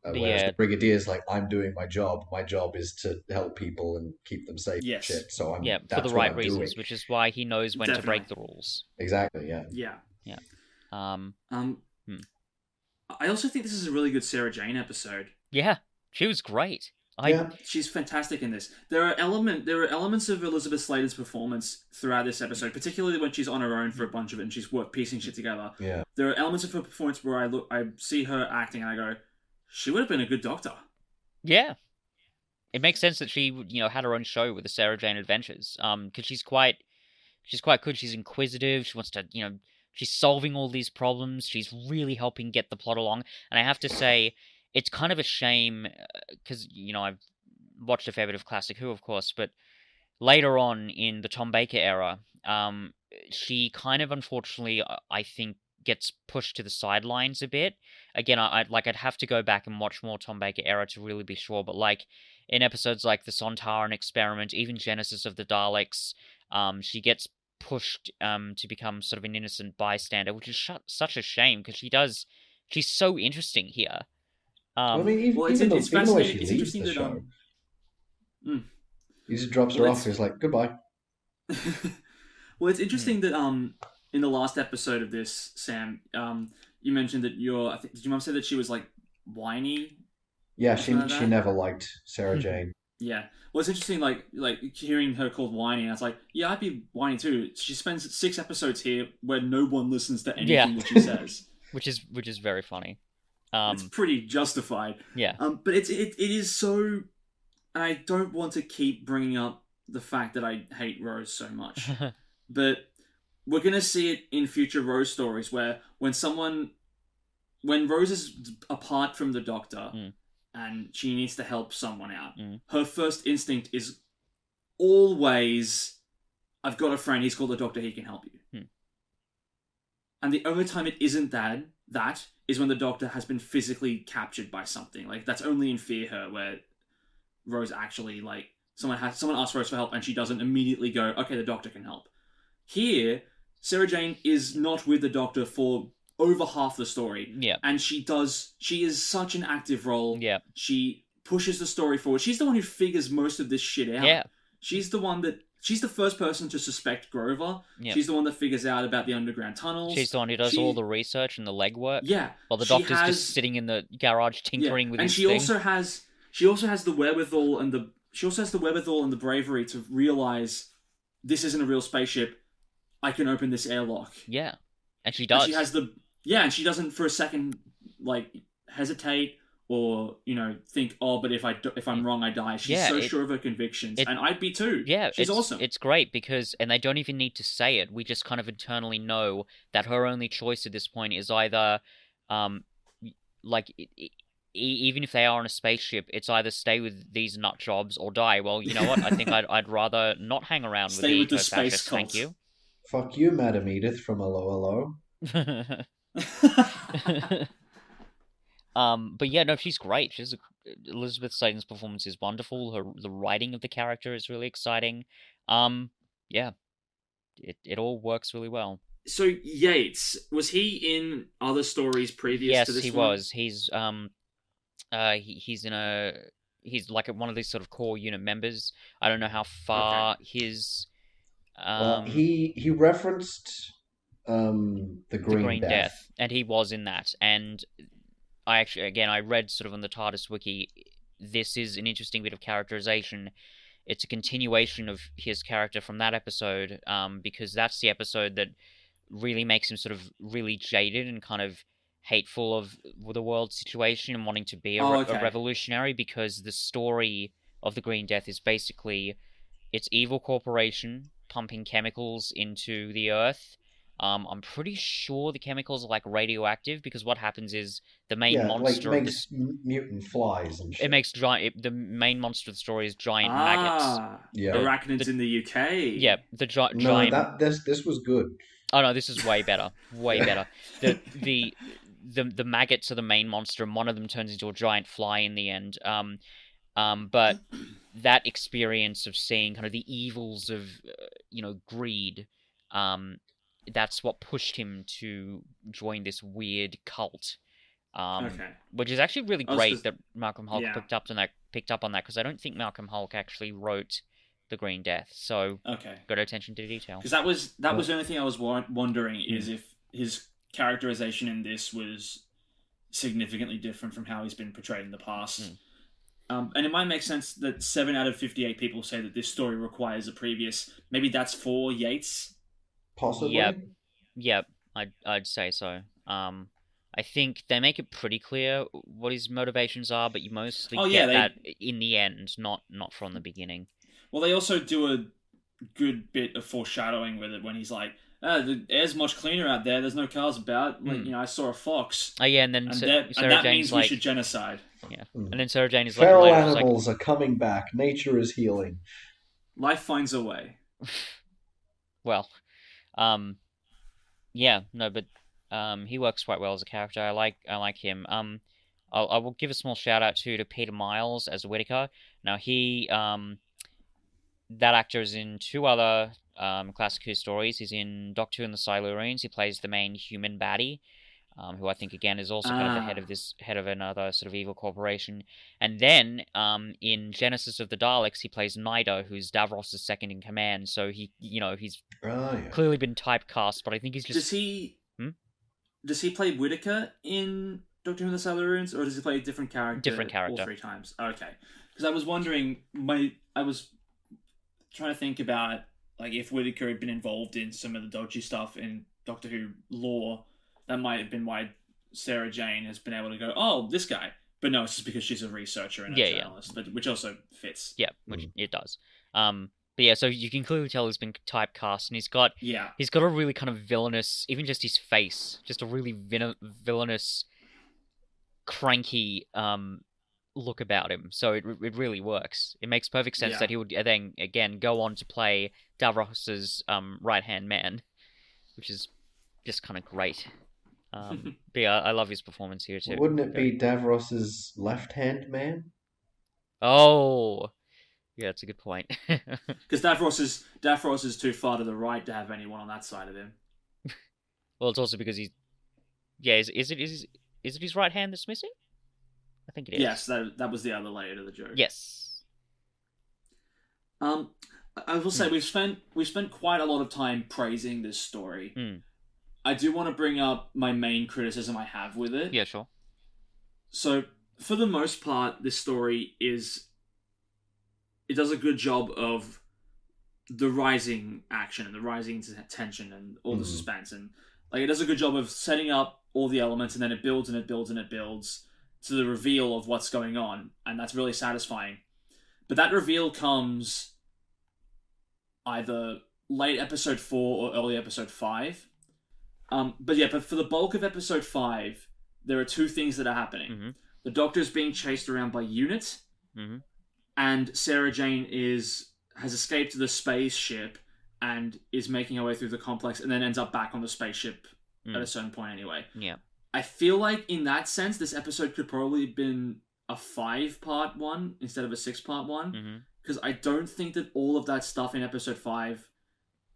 whereas the Brigadier is like, I'm doing my job. My job is to help people and keep them safe. Yes. Shit. So I'm for the right reasons, which is why he knows when to break the rules. Exactly. Yeah. Yeah. I also think this is a really good Sarah Jane episode. Yeah, she was great. She's fantastic in this. There are elements of Elizabeth Sladen's performance throughout this episode, particularly when she's on her own for a bunch of it and she's piecing shit together. Yeah. There are elements of her performance where I see her acting and I go, she would have been a good Doctor. Yeah. It makes sense that she, had her own show with the Sarah Jane Adventures. Because she's quite good. She's inquisitive. She wants to, she's solving all these problems. She's really helping get the plot along. And I have to say, it's kind of a shame, because, I've watched a fair bit of Classic Who, of course, but later on in the Tom Baker era, she kind of, unfortunately, I think, gets pushed to the sidelines a bit. Again, I'd have to go back and watch more Tom Baker era to really be sure, but, like, in episodes like the Sontaran Experiment, even Genesis of the Daleks, she gets pushed to become sort of an innocent bystander, which is such a shame, because she's so interesting here. I mean, even the way she leaves the show, he just drops her off. He's like, goodbye. Well, it's interesting that in the last episode of this, Sam, you mentioned that did your mum say that she was like whiny? Yeah, she never liked Sarah Jane. Yeah. Well, it's interesting, like hearing her called whiny, and I was like, yeah, I'd be whiny too. She spends 6 episodes here where no one listens to anything that she says, which is very funny. It's pretty justified. Yeah. But it is so, and I don't want to keep bringing up the fact that I hate Rose so much, but we're gonna see it in future Rose stories where when Rose is apart from the Doctor and she needs to help someone out, her first instinct is always, I've got a friend, he's called the Doctor, he can help you. And the only time it isn't that is when the Doctor has been physically captured by something. Like, that's only in Fear Her, where Rose actually, like, someone asks Rose for help and she doesn't immediately go, okay, the Doctor can help. Here, Sarah Jane is not with the Doctor for over half the story. Yeah. And she is such an active role. Yeah. She pushes the story forward. She's the one who figures most of this shit out. Yeah. She's the first person to suspect Grover. Yeah. She's the one that figures out about the underground tunnels. She's the one who does all the research and the legwork. Yeah. While the Doctor's just sitting in the garage tinkering with his thing. And she also has the wherewithal and the bravery to realize this isn't a real spaceship. I can open this airlock. Yeah. And she does. And she has and she doesn't for a second like hesitate or think, oh, but if I'm wrong, I die. She's sure of her convictions, and I'd be too. Yeah, she's awesome. It's great because, and they don't even need to say it. We just kind of internally know that her only choice at this point is either, even if they are on a spaceship, it's either stay with these nut jobs or die. Well, you know what? I think I'd rather not hang around with the space cult. Thank you. Fuck you, Madam Edith from Hello Hello. But yeah, no, she's great. Elizabeth Sladen's performance is wonderful. The writing of the character is really exciting. Yeah, it all works really well. So Yates, was he in other stories previous to this one? Yes, he was. He's like one of these sort of core unit members. I don't know how far his He referenced the the Green Green Death. Death, and he was in that. And I actually, again, I read sort of on the TARDIS wiki. This is an interesting bit of characterization. It's a continuation of his character from that episode, because that's the episode that really makes him sort of really jaded and kind of hateful of the world situation and wanting to be a revolutionary, because the story of the Green Death is basically it's evil corporation pumping chemicals into the earth. I'm pretty sure the chemicals are like radioactive, because what happens is the main monster like of makes this mutant flies and shit. it makes giant. The main monster of the story is giant maggots. Yeah, arachnids in the UK. Yeah, the giant. No, this was good. Oh no, this is way better. Way better. The maggots are the main monster, and one of them turns into a giant fly in the end. But that experience of seeing kind of the evils of greed, that's what pushed him to join this weird cult. Which is actually really great that Malcolm Hulke picked up on that, because I don't think Malcolm Hulke actually wrote the Green Death, so good attention to detail. Because that was the only thing I was wondering is if his characterization in this was significantly different from how he's been portrayed in the past. And it might make sense that 7 out of 58 people say that this story requires a previous. Maybe that's for Yates. Possibly. Yep. I'd say so. I think they make it pretty clear what his motivations are, but you mostly get that in the end, not from the beginning. Well, they also do a good bit of foreshadowing with it when he's like, the air's much cleaner out there. There's no cars about. Like, I saw a fox. Oh yeah, and then Sarah that means we should genocide. Yeah, and then Sarah Jane is feral like, animals are coming back. Nature is healing. Life finds a way. Well, yeah, no, but he works quite well as a character. I like him. I will give a small shout out to Peter Miles as Whittaker. Now he that actor is in 2 other Classic Who stories. He's in Doctor Who and the Silurians. He plays the main human baddie, who I think again is also kind of the head of another sort of evil corporation. And then in Genesis of the Daleks, he plays Nido, who's Davros' second in command. So he's clearly been typecast, but I think he's just. Does he play Whittaker in Doctor Who and the Silurians, or does he play a different character? Different character. All 3 times. Okay, because I was wondering. I was trying to think about like if Whittaker had been involved in some of the dodgy stuff in Doctor Who lore. That might have been why Sarah Jane has been able to go, oh, this guy. But no, it's just because she's a researcher and a journalist, but which also fits. Yeah, which it does. But yeah, so you can clearly tell he's been typecast, and he's got a really kind of villainous, even just his face, just a really villainous, cranky look about him. So it really works. It makes perfect sense that he would then again go on to play Davros's right-hand man, which is just kind of great. But yeah, I love his performance here too. Wouldn't it be Davros's left-hand man? Oh, yeah, that's a good point. Because Davros is too far to the right to have anyone on that side of him. Well, it's also because he's. Yeah, is it his right hand that's missing? I think it is. Yes, that was the other layer to the joke. Yes. I will say we've spent quite a lot of time praising this story. I do want to bring up my main criticism I have with it. Yeah, sure. So, for the most part, this story it does a good job of the rising action and the rising tension and all the suspense, and like it does a good job of setting up all the elements, and then it builds and it builds and it builds to the reveal of what's going on, and that's really satisfying. But that reveal comes either late episode 4 or early episode 5. But for the bulk of episode 5, there are 2 things that are happening. The Doctor's being chased around by units, and Sarah Jane has escaped the spaceship and is making her way through the complex, and then ends up back on the spaceship at a certain point anyway. Yeah. I feel like in that sense, this episode could probably have been a 5-part one instead of a 6-part one, because I don't think that all of that stuff in episode 5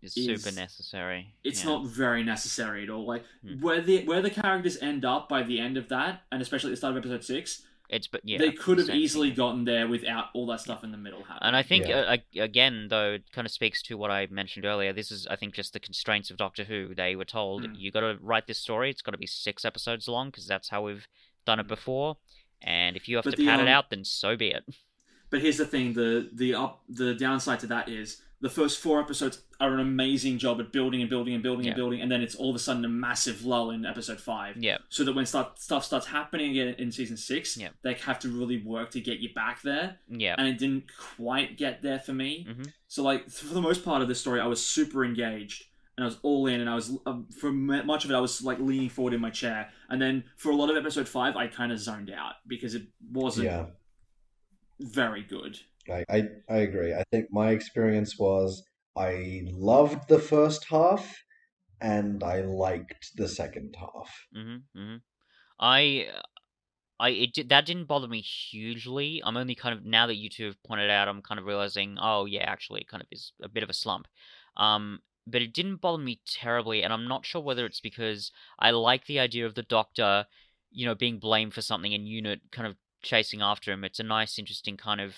is super necessary. It's not very necessary at all. Like where the characters end up by the end of that, and especially at the start of episode 6, they could have easily gotten there without all that stuff in the middle happening. And I think, again, though, it kind of speaks to what I mentioned earlier. This is, I think, just the constraints of Doctor Who. They were told, you got to write this story. It's got to be 6 episodes long, because that's how we've done it before. And if you have to pad it out, then so be it. But here's the thing: the downside to that is the first 4 episodes are an amazing job at building and building and building and building, and then it's all of a sudden a massive lull in episode 5. Yeah. So that when stuff starts happening again in season 6, they have to really work to get you back there. Yeah. And it didn't quite get there for me. So like for the most part of this story, I was super engaged. And I was all in, and I was, for much of it, I was like leaning forward in my chair. And then for a lot of episode 5, I kind of zoned out because it wasn't very good. I agree. I think my experience was I loved the first half, and I liked the second half. That didn't bother me hugely. I'm only kind of, now that you two have pointed out, I'm kind of realizing, oh yeah, actually, it kind of is a bit of a slump. But it didn't bother me terribly, and I'm not sure whether it's because I like the idea of the Doctor, being blamed for something and Unit kind of chasing after him. It's a nice, interesting kind of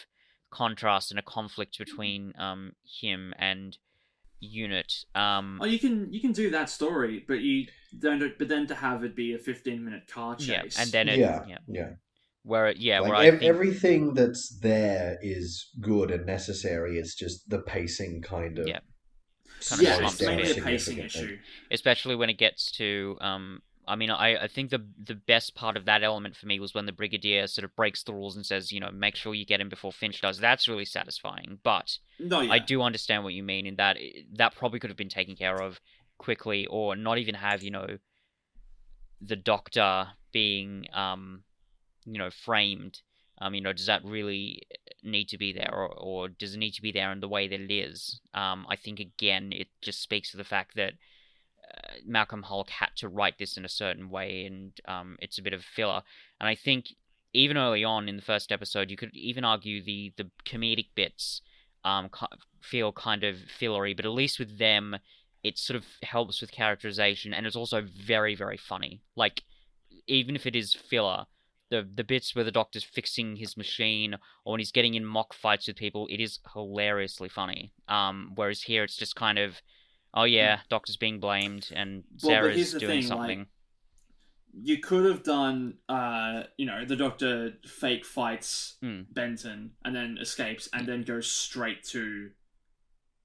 contrast and a conflict between him and Unit. You can do that story, but you don't. But then to have it be a 15-minute car chase, and then everything that's there is good and necessary. It's just the pacing kind of. It's mainly a pacing issue, especially when it gets to. I think the best part of that element for me was when the Brigadier sort of breaks the rules and says, make sure you get him before Finch does. That's really satisfying. But I do understand what you mean in that probably could have been taken care of quickly, or not even have, the Doctor being, framed. Does that really need to be there, or does it need to be there in the way that it is? I think, again, it just speaks to the fact that Malcolm Hulke had to write this in a certain way, and it's a bit of filler. And I think even early on in the first episode, you could even argue the comedic bits feel kind of fillery, but at least with them, it sort of helps with characterization, and it's also very, very funny. Like, even if it is filler, the bits where the Doctor's fixing his machine, or when he's getting in mock fights with people, it is hilariously funny. Whereas here, it's just kind of, oh yeah, Doctor's being blamed, and Sarah's doing something. Like, you could have done, the Doctor fake fights Benton, and then escapes, and then goes straight to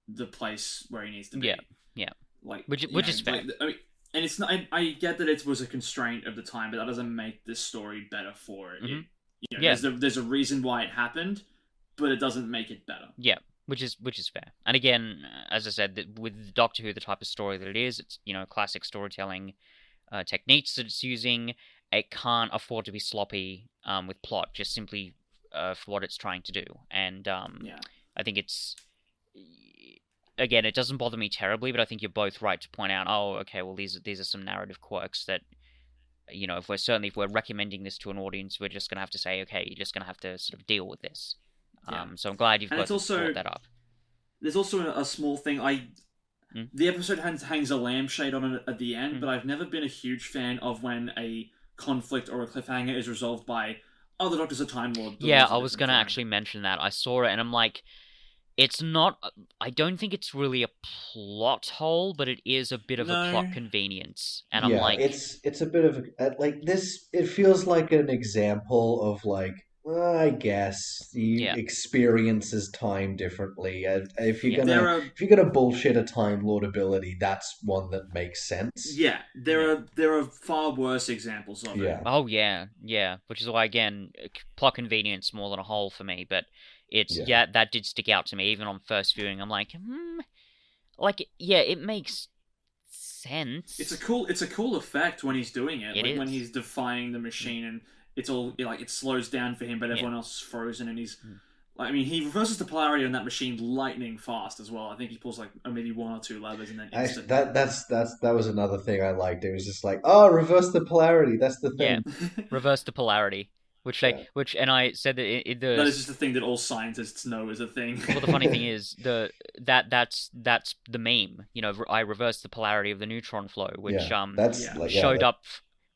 the place where he needs to be. Yeah. Like, which is fair. And it's not. I get that it was a constraint of the time, but that doesn't make this story better for it. There's a reason why it happened, but it doesn't make it better. Yeah, which is fair. And again, as I said, with Doctor Who, the type of story that it is, it's classic storytelling techniques that it's using. It can't afford to be sloppy with plot, just simply for what it's trying to do. And I think it's. Again, it doesn't bother me terribly, but I think you're both right to point out, oh, okay, well, these are some narrative quirks that, if we're recommending this to an audience, we're just going to have to say, okay, you're just going to have to sort of deal with this. So I'm glad you've brought that up. There's also a small thing. The episode hangs a lampshade on it at the end, but I've never been a huge fan of when a conflict or a cliffhanger is resolved by, oh, the Doctor's a Time Lord. Yeah, I was going to actually mention that. I saw it, and I'm like, it's not. I don't think it's really a plot hole, but it is a bit of a plot convenience. And I'm like, it's a bit of like this. It feels like an example of like, I guess he experiences time differently. If you're gonna bullshit a Time Lord ability, that's one that makes sense. Yeah, there are far worse examples of it. Oh yeah, which is why, again, plot convenience more than a whole for me, but. That did stick out to me even on first viewing. I'm like, it makes sense. It's a cool effect when he's doing it. When he's defying the machine and it's all like it slows down for him, but everyone else is frozen and he's. He reverses the polarity on that machine lightning fast as well. I think he pulls like maybe 1 or 2 levers and then instantly. That was another thing I liked. It was just like, oh, reverse the polarity. That's the thing. Yeah, reverse the polarity. And I said that that is just the thing that all scientists know is a thing. Well, the funny thing is that's the meme. I reversed the polarity of the neutron flow, which showed up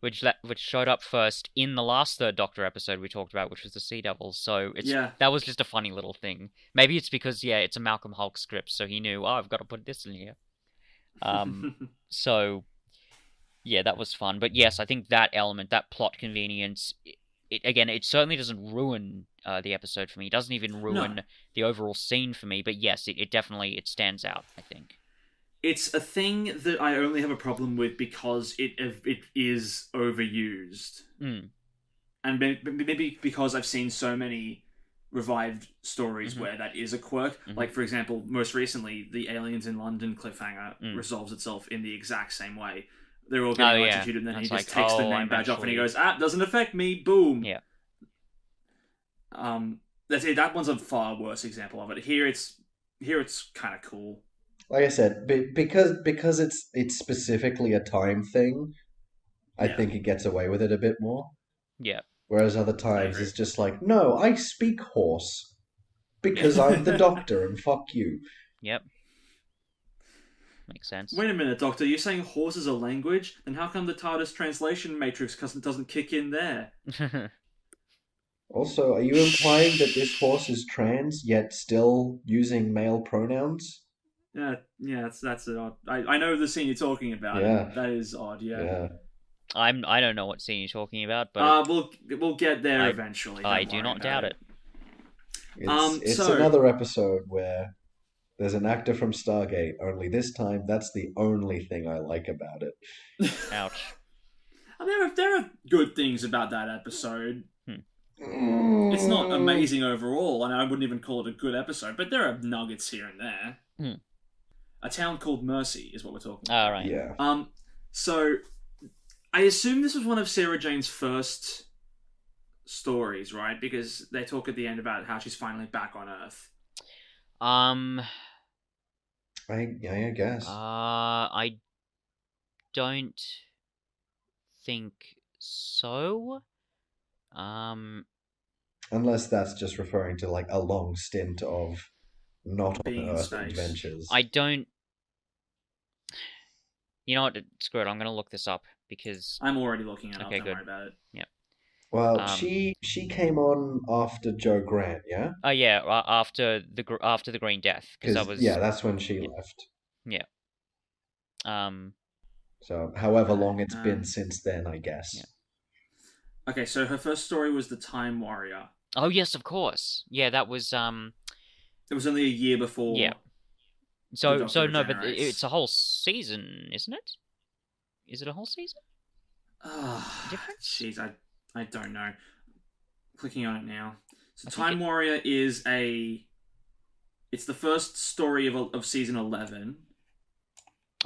which showed up first in the last Third Doctor episode we talked about, which was the Sea Devils. So that was just a funny little thing. Maybe it's because it's a Malcolm Hulke script, so he knew, I've got to put this in here. So yeah, that was fun. But yes, I think that element, that plot convenience, it certainly doesn't ruin the episode for me. It doesn't even ruin the overall scene for me. But yes, it definitely stands out, I think. It's a thing that I only have a problem with because it is overused. And maybe because I've seen so many revived stories where that is a quirk. Like, for example, most recently, the Aliens in London cliffhanger resolves itself in the exact same way. They're all getting electrocuted, and then he just takes the name badge off and he goes, doesn't affect me, boom. Yeah. That's it. That one's a far worse example of it. Here it's kind of cool. Like I said, because it's specifically a time thing, I think it gets away with it a bit more. Yeah. Whereas other times it's just like, no, I speak horse because I'm the Doctor and fuck you. Yep. Makes sense. Wait a minute, Doctor. You're saying horse is a language? Then how come the TARDIS translation matrix doesn't kick in there? Also, are you implying that this horse is trans yet still using male pronouns? Yeah, that's it. Odd. I know the scene you're talking about. Yeah, that is odd. Yeah. I don't know what scene you're talking about, but we'll get there eventually. I do not doubt it. It's another episode where there's an actor from Stargate. Only this time, that's the only thing I like about it. Ouch. There are good things about that episode. It's not amazing overall, and I wouldn't even call it a good episode, but there are nuggets here and there. A Town Called Mercy is what we're talking about. All right. Yeah. So I assume this was one of Sarah Jane's first stories, right? Because they talk at the end about how she's finally back on Earth. I guess. I don't think so. Unless that's just referring to like a long stint of not on Earth adventures. I don't. You know what? Screw it. I'm gonna look this up because I'm already looking it up. Okay, don't worry about it. Yeah. Well, she came on after Joe Grant, yeah. Oh yeah, after the Green Death, because that was that's when she left. Yeah. So, however long it's been since then, I guess. Yeah. Okay, so her first story was The Time Warrior. Oh yes, of course. Yeah, that was It was only a year before. Yeah. So no, but it's a whole season, isn't it? Is it a whole season? Difference? Jeez, I don't know. Clicking on it now. So Time Warrior is it's the first story of season 11.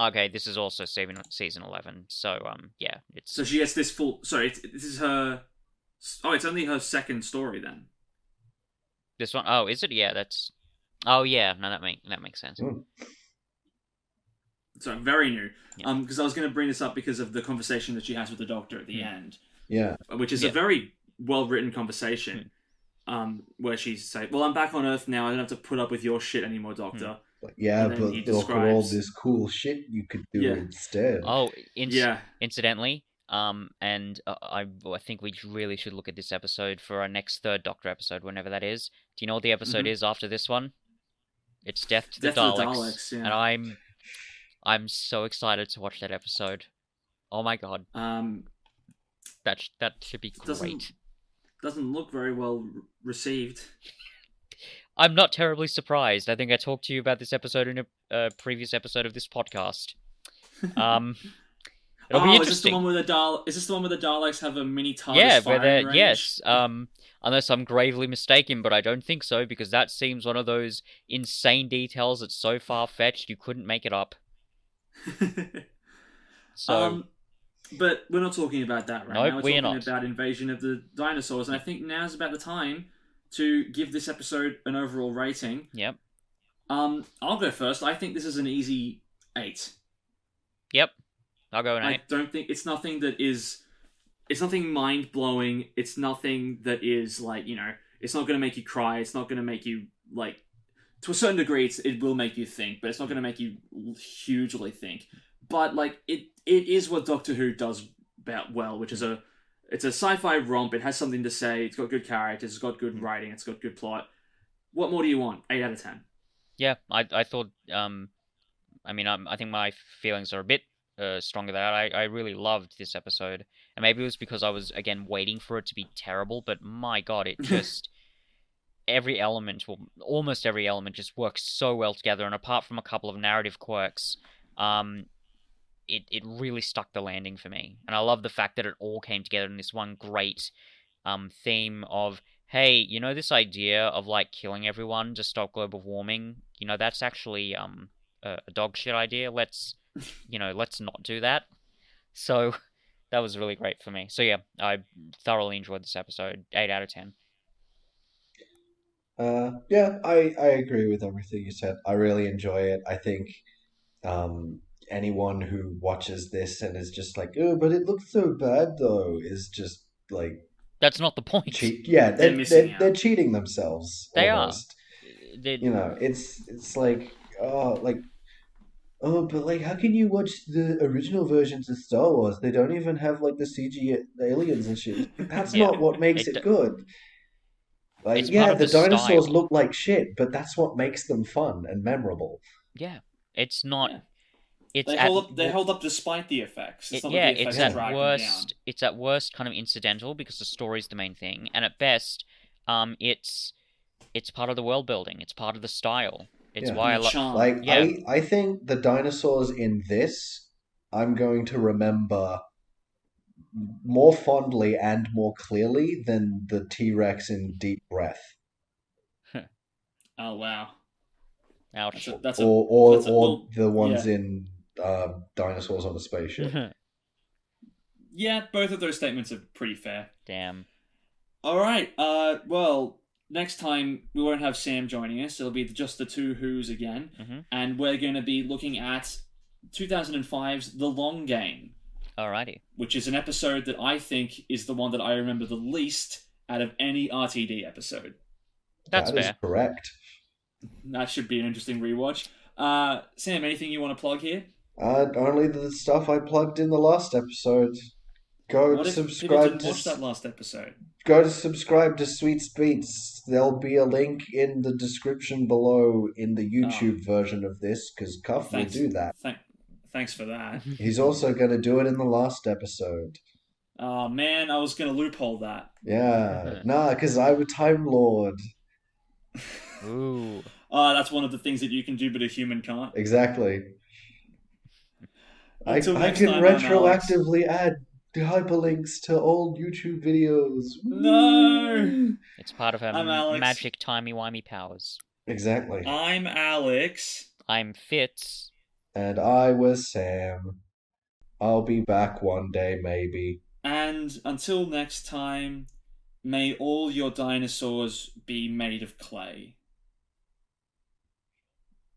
Okay, this is also season 11. So yeah, it's. So she gets this full. Sorry, this is her. Oh, it's only her second story then. This one? Oh, is it? Yeah, that's. Oh yeah, no, that makes sense. So very new. Yeah. Because I was going to bring this up because of the conversation that she has with the Doctor at the end. Yeah. Which is a very well written conversation. Where she's saying, "Well, I'm back on Earth now. I don't have to put up with your shit anymore, Doctor." Yeah, but look at all this cool shit you could do instead. Oh, incidentally, and I think we really should look at this episode for our next Third Doctor episode, whenever that is. Do you know what the episode is after this one? It's Death to the Daleks. Yeah. And I'm so excited to watch that episode. Oh my god. That should be great. Doesn't look very well received. I'm not terribly surprised. I think I talked to you about this episode in a previous episode of this podcast. It'll be interesting. Is this the one where the Daleks have a mini TARDIS? Yeah, firing range? Yes. Unless I'm gravely mistaken, but I don't think so, because that seems one of those insane details that's so far-fetched you couldn't make it up. So, but we're not talking about that right now. We're talking about Invasion of the Dinosaurs, and I think now's about the time to give this episode an overall rating. Yep. I'll go first. I think this is an easy 8. Yep. I'll go an 8. I don't think it's nothing that is. It's nothing mind blowing. It's nothing that is like, it's not going to make you cry. It's not going to make you like. To a certain degree, it will make you think, but it's not going to make you hugely think. But like it is what Doctor Who does well, which is it's a sci-fi romp. It has something to say. It's got good characters. It's got good writing. It's got good plot. What more do you want? 8 out of 10. Yeah, I thought. I mean, I think my feelings are a bit stronger than that. I really loved this episode, and maybe it was because I was again waiting for it to be terrible. But my God, it just every element, well, almost every element, just works so well together. And apart from a couple of narrative quirks, it really stuck the landing for me. And I love the fact that it all came together in this one great theme of, hey, you know, this idea of like killing everyone to stop global warming, you know, that's actually a dog shit idea. Let's not do that. So that was really great for me. So yeah, I thoroughly enjoyed this episode. 8 out of 10. Yeah, I agree with everything you said. I really enjoy it. I think anyone who watches this and is just like, oh, but it looks so bad though, is just like that's not the point. Yeah, they're cheating themselves they almost. You know, it's like oh, but like, how can you watch the original versions of Star Wars? They don't even have like the CG aliens and shit. That's not what makes it good. Like, yeah, the dinosaurs look like shit, but that's what makes them fun and memorable. Yeah, it's not. Yeah. It's they hold up despite the effects. It's at worst. It's at worst kind of incidental because the story's the main thing, and at best, it's part of the world building. It's part of the style. It's why I love. Like, I think the dinosaurs in this, I'm going to remember more fondly and more clearly than the T-Rex in Deep Breath. Oh wow! Ouch. Or the ones in Dinosaurs on a Spaceship. Yeah, both of those statements are pretty fair. Damn. All right. Well, next time we won't have Sam joining us. It'll be just the two Who's again, and we're going to be looking at 2005's The Long Game. Alrighty. Which is an episode that I think is the one that I remember the least out of any RTD episode. That's fair. That is correct. That should be an interesting rewatch. Sam, anything you want to plug here? Only the stuff I plugged in the last episode. What if people didn't watch that last episode? Go to subscribe to Sweet Speeds. There'll be a link in the description below in the YouTube version of this, because Cuff will do that. Thanks for that. He's also going to do it in the last episode. Oh, man, I was going to loophole that. Yeah. Nah, because I'm a Time Lord. Ooh. That's one of the things that you can do, but a human can't. Exactly. I can retroactively add hyperlinks to old YouTube videos. No! It's part of her magic timey-wimey powers. Exactly. I'm Alex. I'm Fitz. And I was Sam. I'll be back one day, maybe. And until next time, may all your dinosaurs be made of clay.